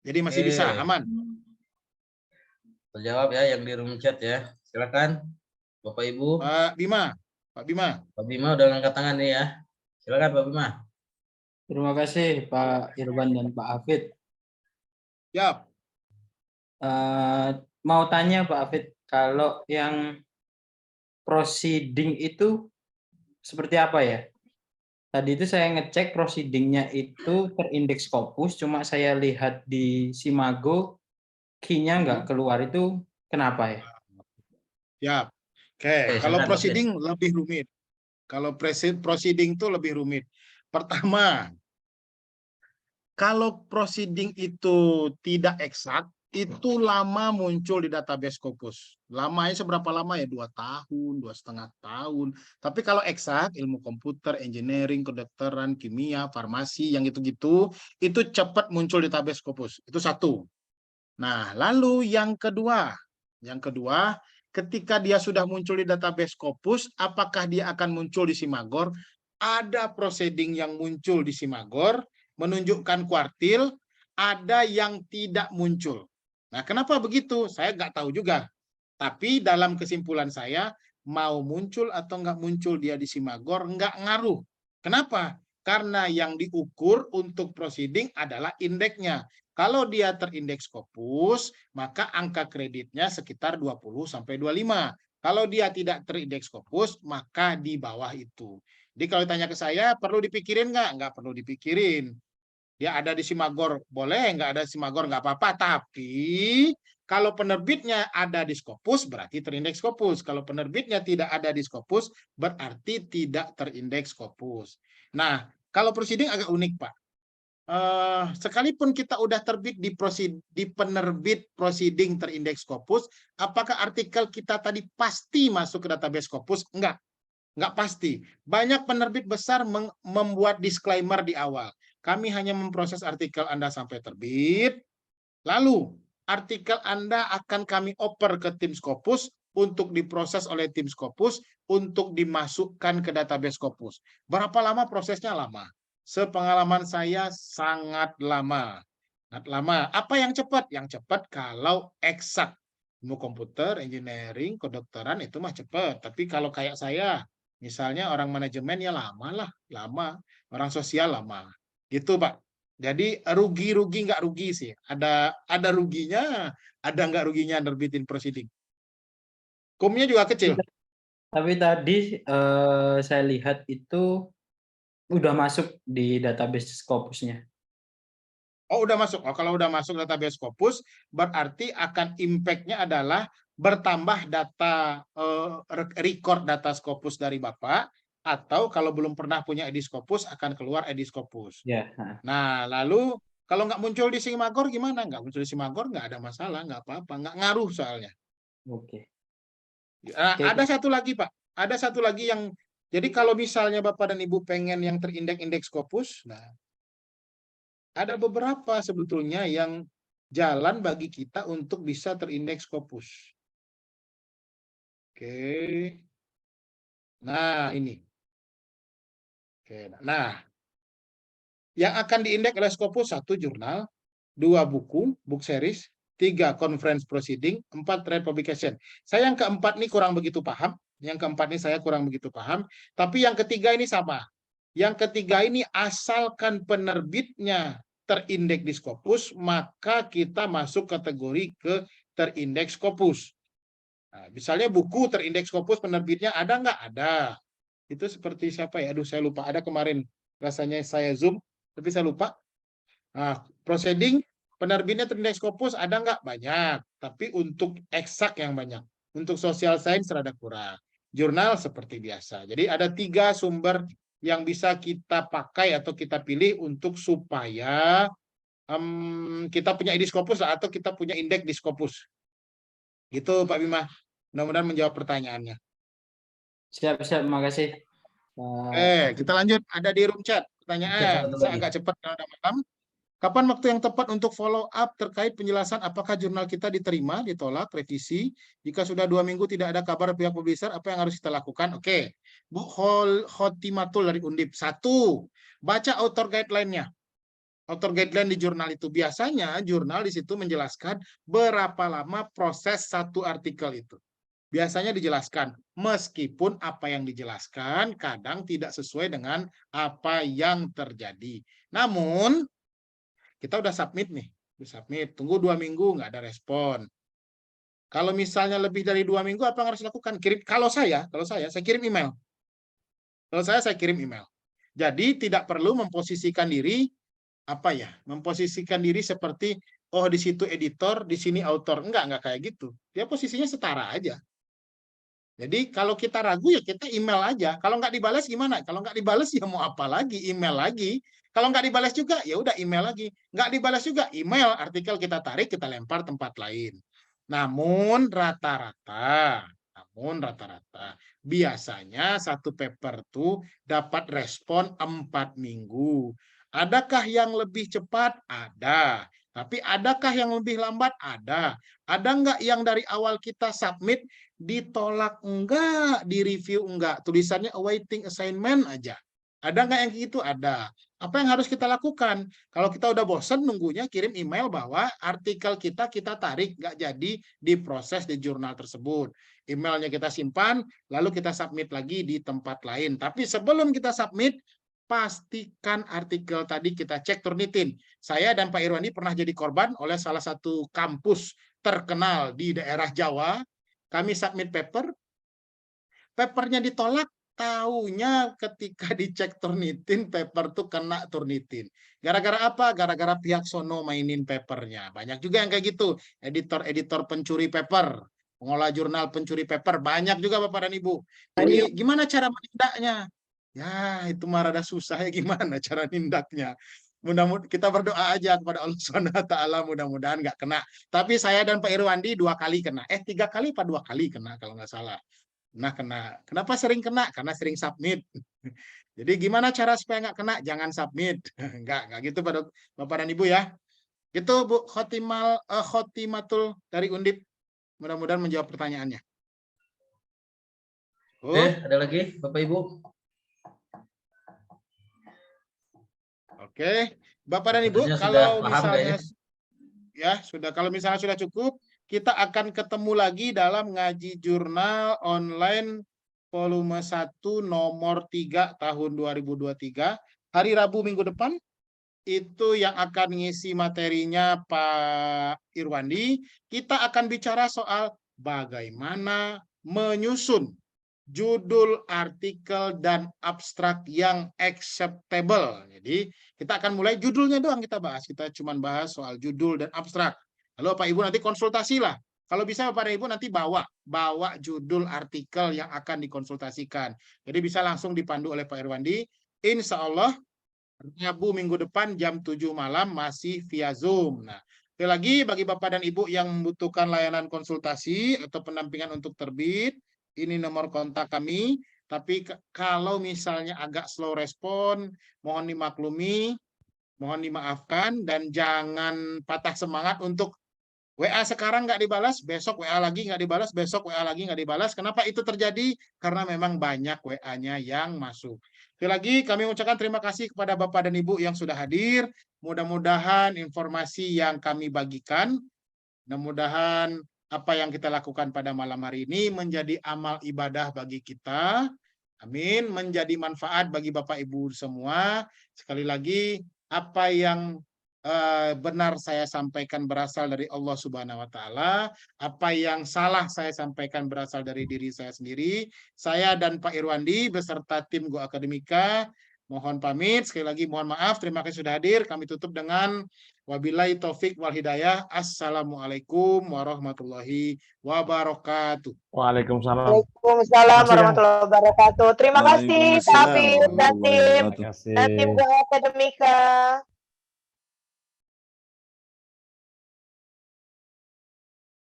Jadi masih bisa, aman. Terjawab ya yang di room chat ya. Silakan Bapak Ibu. Pak Bima. Pak Bima. Pak Bima udah angkat tangan nih ya. Silakan Pak Bima. Terima kasih Pak Irwan dan Pak Hafid. Siap. Mau tanya Pak Hafid, kalau yang proceeding itu seperti apa ya? Tadi itu saya ngecek proceedingnya itu terindeks Scopus, cuma saya lihat di Simago key-nya nggak keluar, itu kenapa ya? Siap. Oke, Oke, kalau silakan, proceeding lebih rumit. Kalau proceeding itu lebih rumit. Pertama, kalau proceeding itu tidak eksak, itu lama muncul di database Scopus. Lamanya seberapa lama ya? 2 tahun, 2,5 tahun. Tapi kalau eksak, ilmu komputer, engineering, kedokteran, kimia, farmasi, yang gitu-gitu, itu cepat muncul di database Scopus. Itu satu. Nah, lalu yang kedua, ketika dia sudah muncul di database Scopus, apakah dia akan muncul di Simagor? Ada proceeding yang muncul di Simagor, menunjukkan kuartil, ada yang tidak muncul. Nah, kenapa begitu? Saya nggak tahu juga. Tapi dalam kesimpulan saya, mau muncul atau nggak muncul dia di Simagor, nggak ngaruh. Kenapa? Karena yang diukur untuk proceeding adalah indeksnya. Kalau dia terindeks Scopus, maka angka kreditnya sekitar 20-25. Kalau dia tidak terindeks Scopus, maka di bawah itu. Jadi kalau ditanya ke saya, perlu dipikirin nggak? Nggak perlu dipikirin. Dia ada di Simagor, boleh, nggak ada di Simagor, nggak apa-apa. Tapi kalau penerbitnya ada di Scopus, berarti terindeks Scopus. Kalau penerbitnya tidak ada di Scopus, berarti tidak terindeks Scopus. Nah, kalau proceeding agak unik, Pak. Sekalipun kita udah terbit di penerbit proceeding terindeks Scopus, apakah artikel kita tadi pasti masuk ke database Scopus? Enggak pasti. Banyak penerbit besar membuat disclaimer di awal. Kami hanya memproses artikel Anda sampai terbit, lalu artikel Anda akan kami oper ke tim Scopus untuk diproses oleh tim Scopus untuk dimasukkan ke database Scopus. Berapa lama prosesnya? Lama. Sepengalaman saya sangat lama. Sangat lama. Apa yang cepat? Yang cepat kalau eksak. Ilmu komputer, engineering, kedokteran itu mah cepat. Tapi kalau kayak saya, misalnya orang manajemen ya lama lah, lama. Orang sosial lama. Gitu, Pak. Jadi rugi nggak rugi sih. Ada ruginya, ada nggak ruginya nerbitin proceeding. Kumnya juga kecil. Tapi tadi saya lihat itu udah masuk di database Scopusnya. Oh, udah masuk. Oh, kalau udah masuk database Scopus, berarti akan impact-nya adalah bertambah data record data Scopus dari Bapak, atau kalau belum pernah punya edi Scopus akan keluar edi Scopus. Ya. Nah, lalu kalau nggak muncul di Simagor gimana? Nggak muncul di Simagor nggak ada masalah, nggak apa-apa, nggak ngaruh soalnya. Oke. Ada satu lagi, Pak. Ada satu lagi yang, jadi kalau misalnya Bapak dan Ibu pengen yang terindeks Scopus, nah ada beberapa sebetulnya yang jalan bagi kita untuk bisa terindeks Scopus. Oke. Nah, ini. Oke. Nah, yang akan diindeks oleh Scopus: 1 jurnal, 2 buku, book series, 3 conference proceeding, 4 trade publication. Saya yang keempat ini kurang begitu paham. Tapi yang ketiga ini sama. Yang ketiga ini asalkan penerbitnya terindeks di Scopus, maka kita masuk kategori ke terindeks Scopus. Nah, misalnya buku terindeks Scopus penerbitnya ada nggak? Ada. Itu seperti siapa ya? Aduh, saya lupa. Ada kemarin rasanya saya zoom, tapi saya lupa. Nah, proceeding penerbitnya terindeks Scopus ada nggak? Banyak. Tapi untuk eksak yang banyak. Untuk social science rada kurang. Jurnal seperti biasa. Jadi ada 3 sumber yang bisa kita pakai atau kita pilih untuk supaya kita punya edi Scopus atau kita punya indeks di Scopus. Gitu, Pak Bima. Mudah-mudahan menjawab pertanyaannya. Siap, makasih. Kita lanjut. Ada di room chat pertanyaan. Saya agak cepat karena udah malam. Kapan waktu yang tepat untuk follow up terkait penjelasan apakah jurnal kita diterima, ditolak, revisi? Jika sudah 2 minggu tidak ada kabar pihak publisher, apa yang harus kita lakukan? Oke, Bu Khotimatul dari Undip. 1, baca author guideline-nya. Author guideline di jurnal itu. Biasanya jurnal di situ menjelaskan berapa lama proses satu artikel itu. biasanya dijelaskan. Meskipun apa yang dijelaskan kadang tidak sesuai dengan apa yang terjadi. Namun, kita udah submit nih. Tunggu 2 minggu, nggak ada respon. Kalau misalnya lebih dari 2 minggu, apa yang harus dilakukan? Kalau saya kirim email. Kalau saya kirim email. Jadi tidak perlu memposisikan diri memposisikan diri seperti di situ editor, di sini author. Enggak kayak gitu. Dia posisinya setara aja. Jadi kalau kita ragu ya kita email aja. Kalau nggak dibalas gimana? Kalau nggak dibalas ya mau apa lagi? Email lagi. Kalau nggak dibalas juga ya udah email lagi. Nggak dibalas juga email, artikel kita tarik, kita lempar tempat lain. Namun rata-rata biasanya satu paper tuh dapat respon 4 minggu. Adakah yang lebih cepat? Ada. Tapi adakah yang lebih lambat? Ada. Ada nggak yang dari awal kita submit ditolak? Enggak, di-review enggak. Tulisannya awaiting assignment aja. Ada nggak yang gitu? Ada. Apa yang harus kita lakukan? Kalau kita udah bosan nunggunya, kirim email bahwa artikel kita tarik, nggak jadi diproses di jurnal tersebut. Emailnya kita simpan, lalu kita submit lagi di tempat lain. Tapi sebelum kita submit, pastikan artikel tadi kita cek Turnitin. Saya dan Pak Irwandi pernah jadi korban oleh salah satu kampus terkenal di daerah Jawa. Kami submit papernya ditolak. Taunya ketika dicek Turnitin, paper tuh kena Turnitin. Gara-gara apa? Gara-gara pihak sono mainin papernya. Banyak juga yang kayak gitu. Editor-editor pencuri paper. Pengolah jurnal pencuri paper. Banyak juga Bapak dan Ibu. Jadi gimana cara menindaknya? Ya, itu mah rada susah ya gimana cara nindaknya. Mudah-mudahan kita berdoa aja kepada Allah SWT, mudah-mudahan nggak kena. Tapi saya dan Pak Irwandi 2 kali kena. 3 kali apa 2 kali kena kalau nggak salah. Kena. Kenapa sering kena? Karena sering submit. Jadi gimana cara supaya nggak kena? Jangan submit. Nggak gitu pada Bapak dan Ibu ya. Itu Bu Khotimatul dari Undip. Mudah-mudahan menjawab pertanyaannya. Ada lagi Bapak Ibu? Oke, Bapak dan Ibu, kalau misalnya sudah cukup, kita akan ketemu lagi dalam ngaji jurnal online volume 1 nomor 3 tahun 2023. Hari Rabu minggu depan, itu yang akan ngisi materinya Pak Irwandi. Kita akan bicara soal bagaimana menyusun judul artikel dan abstrak yang acceptable. Jadi kita akan mulai judulnya doang kita bahas. Kita cuma bahas soal judul dan abstrak. Lalu Pak Ibu nanti konsultasi lah. Kalau bisa Bapak dan Ibu nanti bawa judul artikel yang akan dikonsultasikan. Jadi bisa langsung dipandu oleh Pak Irwandi. Insya Allah Rabu minggu depan jam 7 malam masih via Zoom. Nah, sekali lagi bagi Bapak dan Ibu yang membutuhkan layanan konsultasi atau pendampingan untuk terbit, ini nomor kontak kami. Tapi kalau misalnya agak slow respon, mohon dimaklumi, mohon dimaafkan, dan jangan patah semangat untuk WA sekarang nggak dibalas, besok WA lagi nggak dibalas, besok WA lagi nggak dibalas. Kenapa itu terjadi? Karena memang banyak WA-nya yang masuk. Sekali lagi kami mengucapkan terima kasih kepada Bapak dan Ibu yang sudah hadir. Mudah-mudahan informasi yang kami bagikan, mudah-mudahan apa yang kita lakukan pada malam hari ini menjadi amal ibadah bagi kita. Amin. Menjadi manfaat bagi Bapak Ibu semua. Sekali lagi, apa yang benar saya sampaikan berasal dari Allah Subhanahu wa Ta'ala. Apa yang salah saya sampaikan berasal dari diri saya sendiri. Saya dan Pak Irwandi beserta tim Go Akademika mohon pamit. Sekali lagi mohon maaf. Terima kasih sudah hadir. Kami tutup dengan wabillahi taufik wal hidayah. Assalamualaikum warahmatullahi wabarakatuh. Waalaikumsalam. Waalaikumsalam warahmatullahi wabarakatuh. Terima kasih Pak Afif dan tim Terima kasih. Go Akademika.